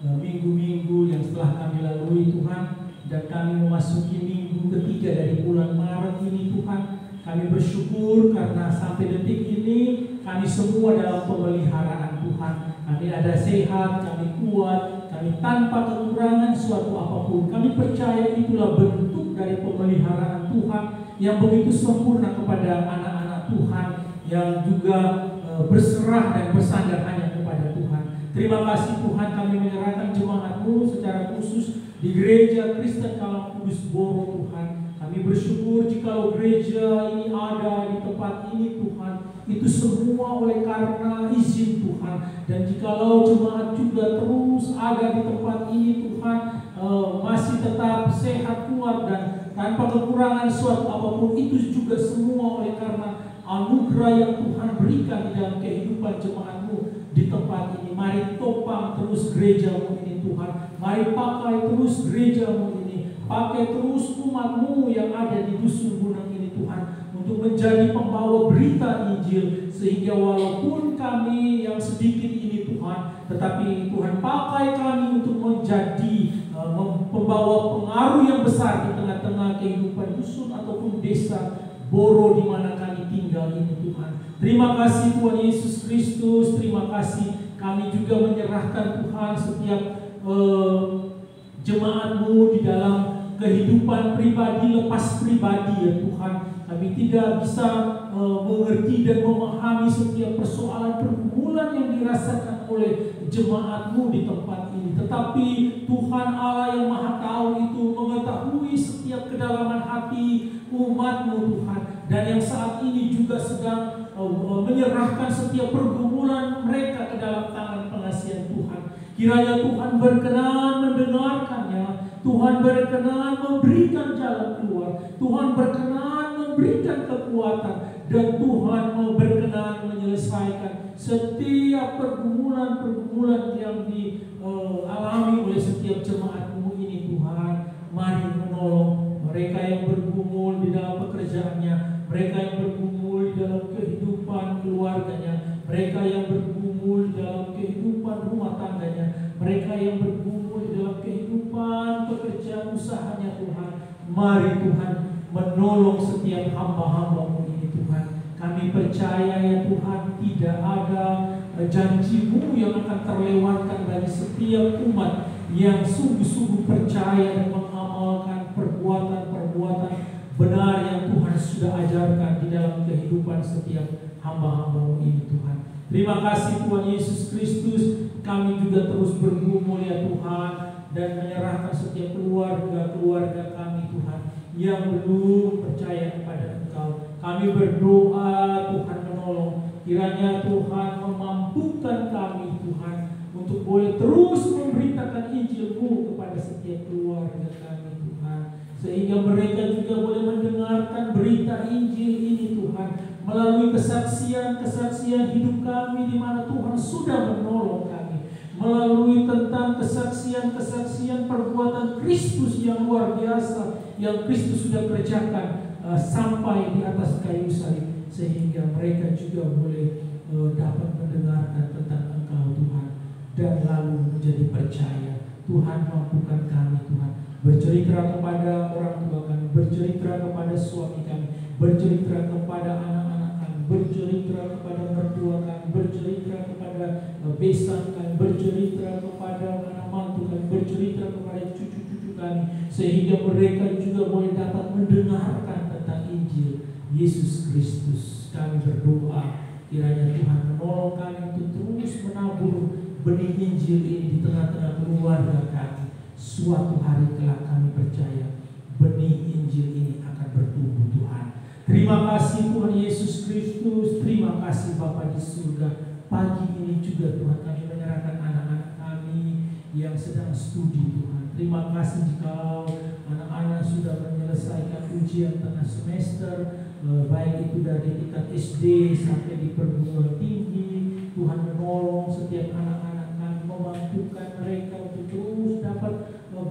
minggu-minggu yang telah kami lalui Tuhan, dan kami memasuki minggu ketiga dari bulan Maret ini Tuhan. Kami bersyukur karena sampai detik ini kami semua dalam pemeliharaan Tuhan. Kami ada sehat, kami kuat, kami tanpa kekurangan suatu apapun. Kami percaya itulah bentuk dari pemeliharaan Tuhan yang begitu sempurna kepada anak-anak Tuhan yang juga berserah dan bersandar hanya kepada Tuhan. Terima kasih Tuhan, kami menyerahkan jemaat-Mu secara khusus di Gereja Kristen Kalang Kudus Boro Tuhan. Kami bersyukur jikalau gereja ini ada di tempat ini Tuhan, itu semua oleh karena izin Tuhan. Dan jikalau jemaat juga terus ada di tempat ini Tuhan, masih tetap sehat, kuat, dan tanpa kekurangan suatu apapun, itu juga semua oleh karena anugerah yang Tuhan berikan di dalam kehidupan jemaat-Mu di tempat ini. Mari topang terus gereja-Mu ini Tuhan. Mari pakai terus gereja-Mu ini. Pakai terus umat-Mu yang ada di dusun gunung ini Tuhan, untuk menjadi pembawa berita Injil, sehingga walaupun kami yang sedikit ini Tuhan, tetapi Tuhan pakai kami untuk menjadi pembawa pengaruh yang besar di tengah-tengah kehidupan dusun ataupun desa Boro di mana kami tinggal ini Tuhan. Terima kasih Tuhan Yesus Kristus, terima kasih. Kami juga menyerahkan Tuhan setiap jemaat-Mu di dalam kehidupan pribadi, lepas pribadi ya Tuhan. Kami tidak bisa mengerti dan memahami setiap persoalan pergumulan yang dirasakan oleh jemaat-Mu di tempat ini. Tetapi Tuhan Allah yang Maha Tahu itu mengetahui setiap kedalaman hati umat-Mu Tuhan, dan yang saat ini juga sedang menyerahkan setiap pergumulan mereka ke dalam tangan pengasihan Tuhan. Kiranya Tuhan berkenan mendengarkannya, Tuhan berkenan memberikan jalan keluar, Tuhan berkenan memberikan kekuatan, dan Tuhan berkenan menyelesaikan setiap pergumulan-pergumulan yang dialami oleh setiap jemaat-Mu ini Tuhan. Mari menolong mereka yang bergumul di dalam pekerjaannya, mereka yang bergumul di dalam kehidupan keluarganya, mereka yang bergumul di dalam kehidupan rumah tangganya, mereka yang bergumul di dalam kehidupan pekerjaan usahanya Tuhan. Mari Tuhan menolong setiap hamba-hamba-Mu ini Tuhan. Kami percaya ya Tuhan, tidak ada janji-Mu yang akan terlewatkan bagi setiap umat yang sungguh-sungguh percaya dan mengamalkan perbuatan-perbuatan benar yang Tuhan sudah ajarkan di dalam kehidupan setiap hamba-hamba-Mu ini Tuhan. Terima kasih Tuhan Yesus Kristus. Kami juga terus bergumul ya Tuhan, dan menyerahkan setiap keluarga-keluarga kami Tuhan yang belum percaya kepada Engkau. Kami berdoa Tuhan menolong, kiranya Tuhan memampukan kami Tuhan untuk boleh terus memberitakan Injil-Mu kepada setiap keluarga kami Tuhan, sehingga mereka juga boleh mendengarkan berita Injil ini Tuhan, melalui kesaksian-kesaksian hidup kami di mana Tuhan sudah menolong kami, melalui tentang kesaksian perbuatan Kristus yang luar biasa yang Kristus sudah kerjakan sampai di atas kayu salib, sehingga mereka juga boleh dapat mendengarkan tentang Engkau Tuhan dan lalu menjadi percaya. Tuhan, mampukan kami Tuhan bercerita kepada orang tua kami, bercerita kepada suami kami, bercerita kepada anak-anak kami, bercerita kepada mertua kami, bercerita kepada besan kami, bercerita kepada anak mantu kami, bercerita kepada cucu-cucu kami, sehingga mereka juga boleh dapat mendengarkan tentang Injil Yesus Kristus. Kami berdoa kiranya Tuhan menolong kami untuk terus menabur benih Injil ini di tengah-tengah keluarga kami. Suatu hari kelak kami percaya benih Injil ini akan bertumbuh Tuhan. Terima kasih Tuhan Yesus Kristus. Terima kasih Bapa di surga. Pagi ini juga Tuhan kami menyerahkan anak-anak kami yang sedang studi Tuhan. Terima kasih jika anak-anak sudah menyelesaikan ujian tengah semester, baik itu dari tingkat SD sampai di perguruan tinggi. Tuhan menolong setiap anak-anak kami, memampukan mereka untuk terus dapat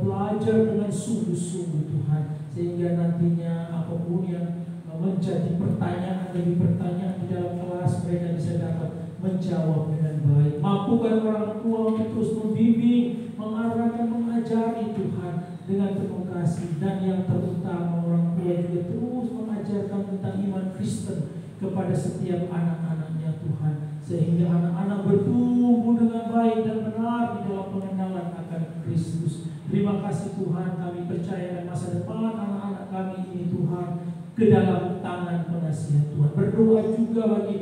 belajar dengan sungguh-sungguh Tuhan, sehingga nantinya apapun yang menjadi pertanyaan demi pertanyaan di dalam kelas, mereka bisa dapat menjawab dengan baik. Mampukan orang tua untuk terus membimbing, mengarahkan, mengajari Tuhan dengan penuh kasih, dan yang terutama orang tua juga terus mengajarkan tentang iman Kristen kepada setiap anak-anaknya Tuhan, sehingga anak-anak bertumbuh dengan baik dan benar di dalam pengenalan akan Kristus. Terima kasih Tuhan, kami percayakan masa depan anak-anak kami ini Tuhan ke dalam tangan penasihat Tuhan. Berdoa juga bagi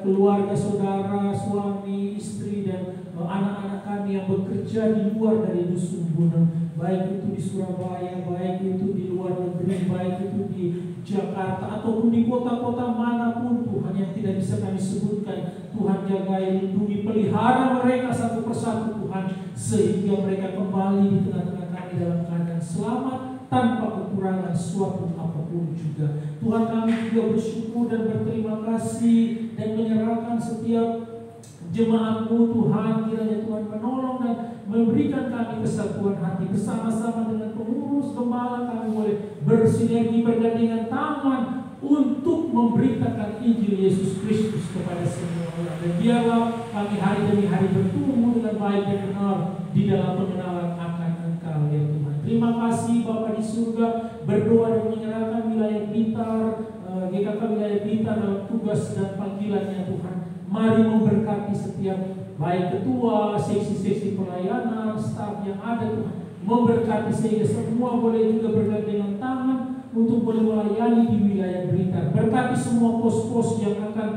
keluarga, saudara, suami, istri, dan anak-anak kami yang bekerja di luar dari dusun gunung, baik itu di Surabaya, baik itu di luar negeri, baik itu di Jakarta ataupun di kota-kota manapun Tuhan yang tidak bisa kami sebutkan. Tuhan jagai, lindungi, pelihara mereka satu persatu Tuhan, sehingga mereka kembali di tengah-tengah kami dalam keadaan selamat tanpa kekurangan suatu apapun juga. Tuhan, kami juga bersyukur dan berterima kasih dan menyerahkan setiap jemaat-Mu Tuhan. Kiranya Tuhan menolong dan memberikan kami kesatuan hati bersama-sama dengan pengurus gembala. Kami boleh bersinergi, bergandengan tangan untuk memberitakan Injil Yesus Kristus kepada semua orang. Dan biarlah kami hari demi hari bertumbuh dengan baik dan benar di dalam pengenalan akan Engkau ya Tuhan. Terima kasih Bapa di surga. Berdoa dan menyerahkan wilayah Blitar, GKK wilayah Blitar dalam tugas dan panggilannya Tuhan. Mari memberkati setiap baik ketua, seksi-seksi pelayanan, staf yang ada Tuhan. Memberkati sehingga semua boleh juga bergandengan tangan untuk boleh melayani di wilayah Blitar. Berkati semua pos-pos yang akan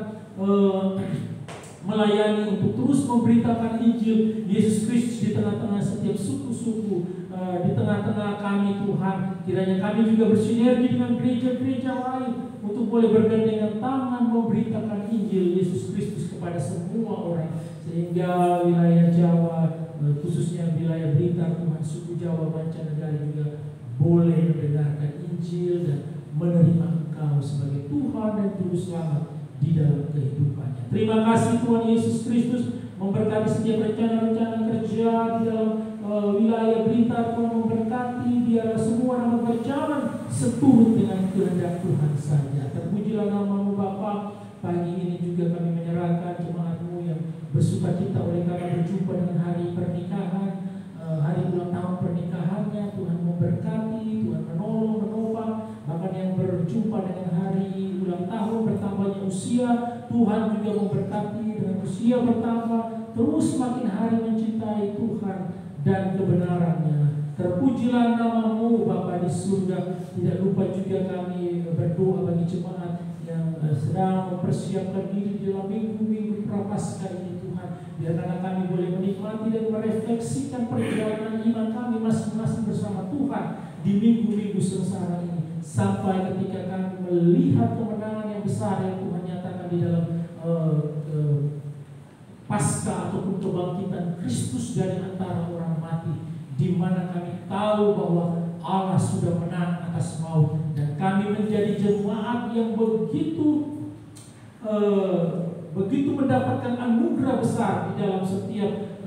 melayani untuk terus memberitakan Injil Yesus Kristus di tengah-tengah setiap suku-suku, di tengah-tengah kami Tuhan. Kiranya kami juga bersinergi dengan gereja-gereja lain untuk boleh bergandengan tangan memberitakan Injil Yesus Kristus kepada semua orang, sehingga wilayah Jawa, khususnya wilayah Blitar Tuhan, suku Jawa mancanegara juga boleh mendengarkan Injil dan menerima Engkau sebagai Tuhan dan Juru Selamat di dalam kehidupannya. Terima kasih Tuhan Yesus Kristus, memberkati setiap rencana-rencana kerja di dalam wilayah Blitar. Tuhan memberkati, biar semua dapat berjalan seturut dengan kehendak Tuhan saja. Terpujilah nama-Mu Bapa. Pagi ini juga kami menyerahkan jemaat-Mu yang bersukacita oleh karena berjumpa dengan hari pernikahan, hari ulang tahun pernikahannya. Tuhan memberkati, Tuhan menolong, menopang. Bahkan yang berjumpa dengan hari ulang tahun bertambahnya usia, Tuhan juga memberkati dengan usia bertambah, terus makin hari mencintai Tuhan dan kebenarannya. Terpujilah nama-Mu Bapa di surga. Tidak lupa juga kami berdoa bagi jemaat yang sedang mempersiapkan diri dalam minggu-minggu Prapaskah ini Tuhan. Biarlah kami boleh menikmati dan merefleksikan perjalanan iman kami masing-masing bersama Tuhan di minggu-minggu sengsara ini, sampai ketika kami melihat kemenangan yang besar yang Tuhan nyatakan di dalam Paskah ataupun kebangkitan Kristus dari antara orang mati, di mana kami tahu bahwa Allah sudah menang atas maut, dan kami menjadi jemaat yang begitu mendapatkan anugerah besar di dalam setiap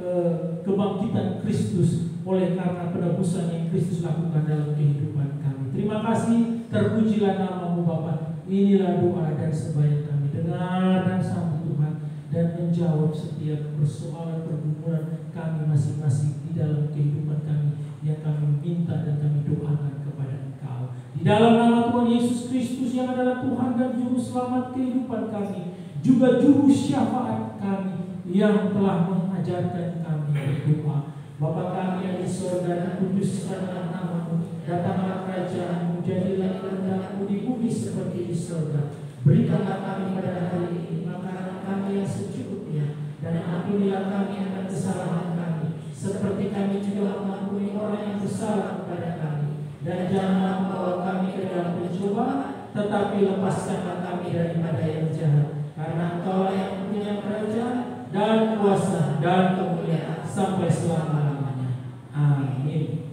kebangkitan Kristus, oleh karena penebusan yang Kristus lakukan dalam kehidupan kami. Terima kasih, terpujilah nama-Mu Bapa. Inilah doa dan sembahyang kami. Dengar dan sambut Tuhan, dan menjawab setiap persoalan pergumulan kami masing-masing di dalam kehidupan kami yang kami minta dan kami doakan kepada Engkau. Di dalam nama Tuhan Yesus Kristus yang adalah Tuhan dan Juru Selamat kehidupan kami, juga Juru Syafaat kami yang telah mengajarkan kami berdoa. Bapa kami yang di surga, dikuduskanlah nama-Mu, datanglah kerajaan-Mu, jadilah kehendak-Mu di bumi seperti di surga. Berikanlah kami pada hari ini makanan kami yang secukupnya, dan ampunilah kami akan kesalahan kami, seperti kami juga mengampuni orang yang bersalah kepada kami. Dan janganlah membawa kami ke dalam pencobaan, tetapi lepaskanlah kami daripada yang jahat. Karena Engkau yang mempunyai kerajaan dan kuasa dan kemuliaan sampai selama-lamanya. Amin.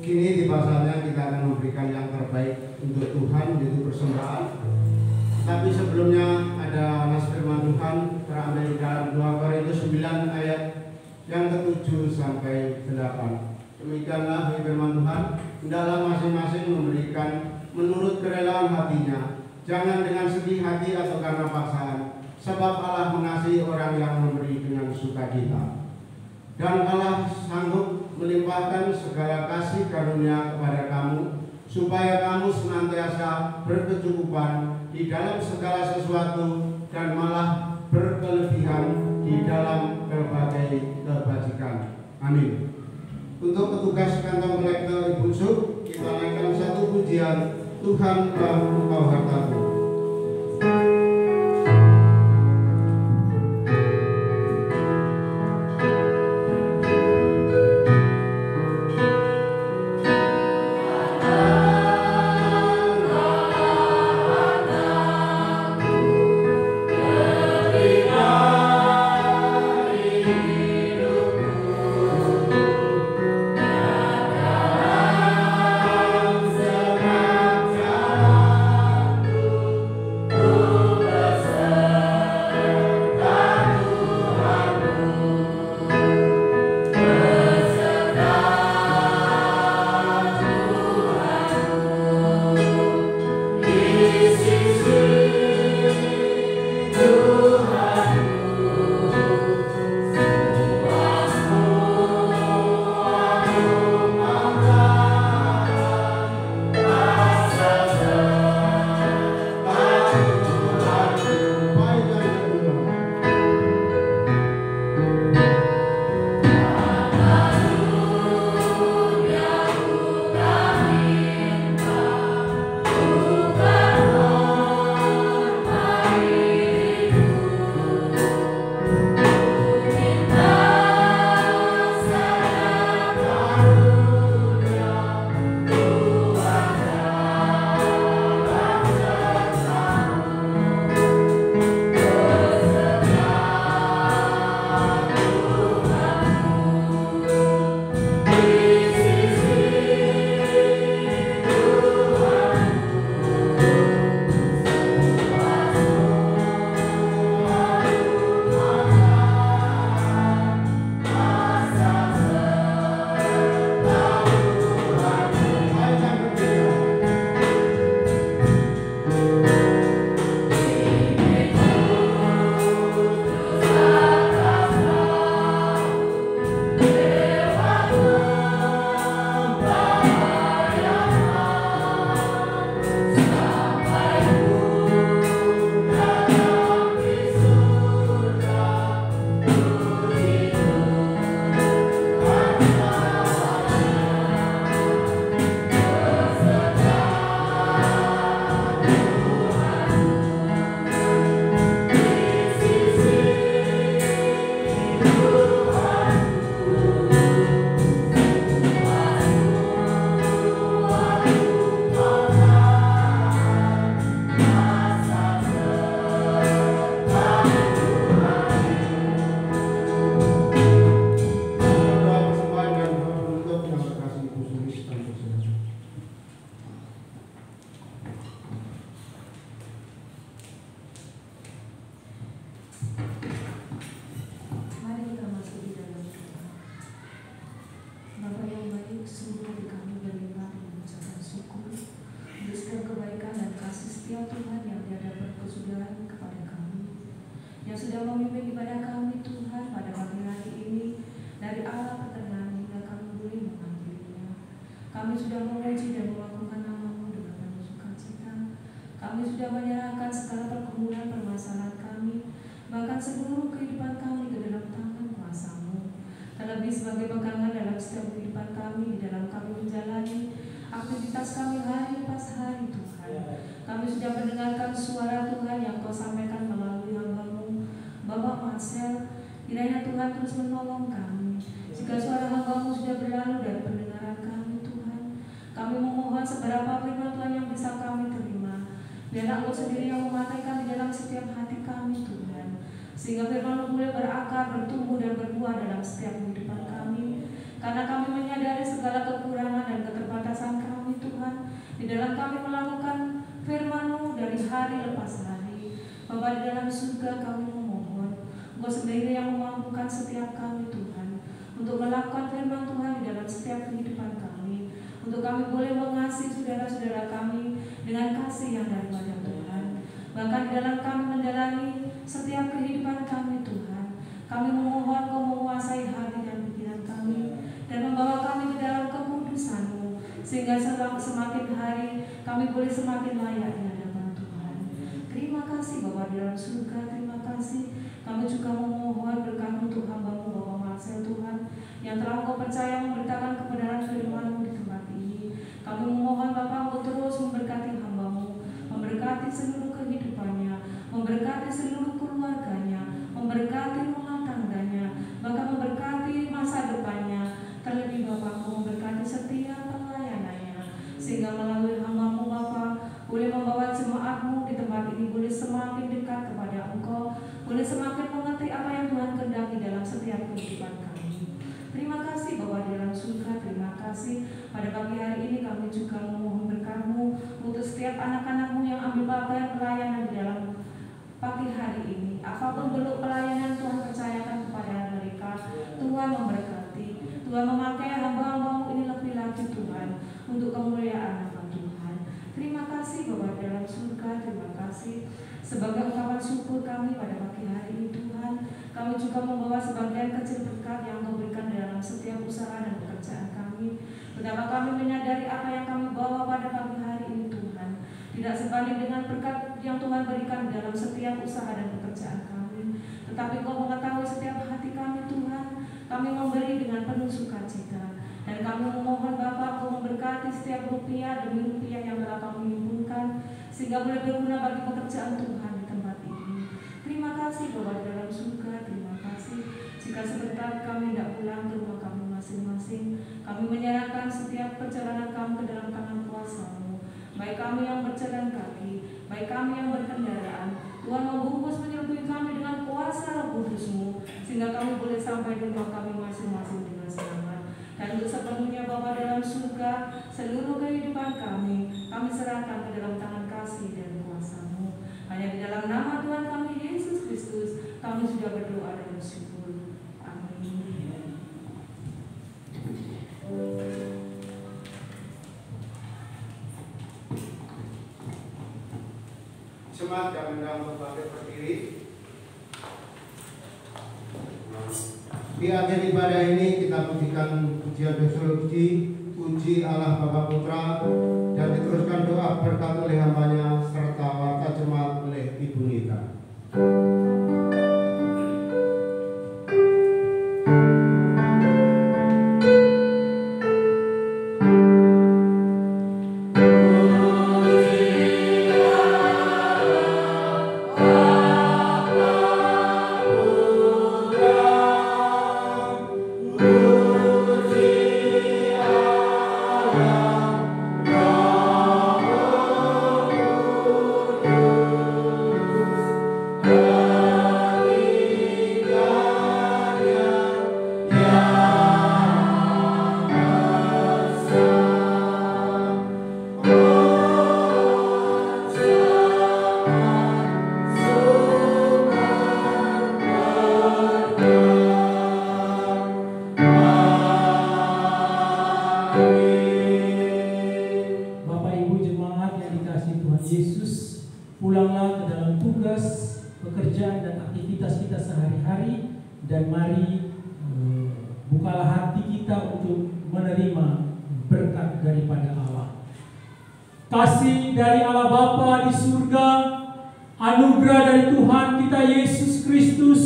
Kini di pasalnya kita akan memberikan yang terbaik untuk Tuhan, yaitu persembahan. Tapi sebelumnya ada nas firman Tuhan terambil di dalam 2 Korintus 9 ayat yang ke-7 sampai 8. Demikianlah firman Tuhan, hendaklah masing-masing memberikan menurut kerelaan hatinya, jangan dengan sedih hati atau karena paksaan, sebab Allah mengasihi orang yang memberi dengan sukacita. Dan Allah sanggup melimpahkan segala kasih karunia kepada kamu, supaya kamu senantiasa berkecukupan di dalam segala sesuatu dan malah berkelebihan di dalam berbagai kebajikan. Amin. Untuk petugas kantong kolektor Ibu Sub, kita naikkan satu pujian, Tuhan telah Engkau hartaku. Segala sudah memuji dan melakukan nama-Mu dengan penuh sukacita. Kami sudah menyerahkan segala pergumulan permasalahan kami, bahkan seluruh kehidupan kami ke dalam tangan kuasa-Mu. Terlebih sebagai pegangan dalam setiap kehidupan kami, di dalam kami menjalani aktivitas kami hari lepas hari Tuhan. Kami sudah mendengarkan suara Tuhan yang Kau sampaikan melalui hamba-Mu, Bapak Marcel. Kiranya Tuhan terus menolong kami. Jika suara hamba-Mu sudah berlalu dari pendengaran kami Tuhan, kami memohon seberapa firman Tuhan yang bisa kami terima. Biarlah Engkau sendiri yang memataikan di dalam setiap hati kami Tuhan, sehingga firman-Mu boleh berakar, bertumbuh dan berbuah dalam setiap kehidupan kami. Karena kami menyadari segala kekurangan dan keterbatasan kami Tuhan, di dalam kami melakukan firman-Mu dari hari lepas hari. Bapa di dalam surga, kami memohon Engkau sendiri yang memampukan setiap kami Tuhan, untuk melakukan firman Tuhan di dalam setiap kehidupan kami, untuk kami boleh mengasihi saudara-saudara kami dengan kasih yang daripada Tuhan. Bahkan di dalam kami menjalani setiap kehidupan kami Tuhan, kami memohon Kau menguasai hati dan pikiran kami, dan membawa kami ke dalam kekudusan-Mu, sehingga semakin hari kami boleh semakin layak di hadapan Tuhan. Terima kasih Bapa di dalam surga, terima kasih. Kami juga memohon berkat untuk hamba-Mu Bapak Marcel Tuhan, yang telah Kau percaya memberitakan kebenaran firman-Mu di tempat ini. Kami memohon Bapa Engkau terus memberkati hamba-Mu, memberkati seluruh kehidupannya, memberkati seluruh keluarganya, memberkati rumah tangganya, bahkan memberkati masa depannya. Terlebih Bapa Engkau memberkati setiap pelayanannya, sehingga melalui hamba-Mu Bapa boleh membawa jemaat-Mu di tempat ini boleh semakin dekat kepada Engkau, boleh semakin mengerti apa yang Tuhan kehendaki dalam setiap kehidupan kami. Terima kasih Bapa di dalam surga, terima kasih. Pada pagi hari ini kami juga memohon berkat-Mu untuk setiap anak-anak-Mu yang ambil bagian pelayanan di dalam pagi hari ini. Apapun bentuk pelayanan Tuhan percayakan kepada mereka, Tuhan memberkati. Tuhan memakai hamba-hamba-Mu ini lebih lagi Tuhan, untuk kemuliaan nama Tuhan. Terima kasih Bapa di dalam surga, terima kasih. Sebagai ungkapan syukur kami pada pagi hari ini Tuhan, kami juga membawa sebagian kecil berkat yang Kau berikan dalam setiap usaha dan pekerjaan kami. Betapa kami menyadari apa yang kami bawa pada pagi hari ini Tuhan tidak sebanding dengan berkat yang Tuhan berikan dalam setiap usaha dan pekerjaan kami. Tetapi Kau mengetahui setiap hati kami Tuhan. Kami memberi dengan penuh sukacita, dan kami memohon Bapa Kau memberkati setiap rupiah demi rupiah yang telah kami himpunkan, sehingga boleh berguna bagi pekerjaan Tuhan di tempat ini. Terima kasih Bapa dalam surga, terima kasih. Jika sebentar kami tidak pulang ke rumah kami masing-masing, kami menyerahkan setiap perjalanan kami ke dalam tangan kuasa-Mu. Baik kami yang berjalan kaki, baik kami yang berkendaraan, Tuhan membungkus menyertai kami dengan kuasa Roh Kudus-Mu, sehingga kami boleh sampai di rumah kami masing-masing dengan selamat. Dan untuk sepenuhnya Bapa dalam surga, seluruh kehidupan kami serahkan ke dalam tangan kasih dan kuasa-Mu. Hanya di dalam nama Tuhan kami Yesus Kristus, kami sudah berdoa dan bersyukur. Amin. Jemaat kami undang untuk bangkit berdiri. Di akhir ibadah ini kita pujikan pujian dosa puji Allah Bapa Putra, dan diteruskan doa berkat oleh hambanya serta warta jemaat oleh Ibu Nita. daripada Allah. Kasih dari Allah Bapa di surga, anugerah dari Tuhan kita Yesus Kristus,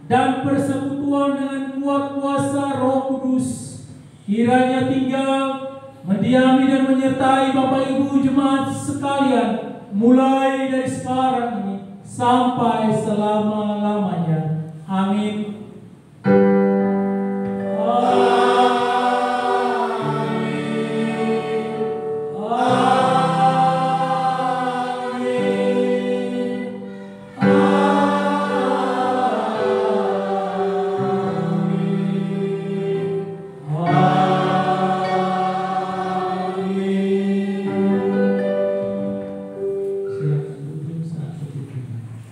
dan persekutuan dengan kuat kuasa Roh Kudus kiranya tinggal, mendiami dan menyertai Bapak Ibu jemaat sekalian mulai dari sekarang ini sampai selama-lamanya. Amin.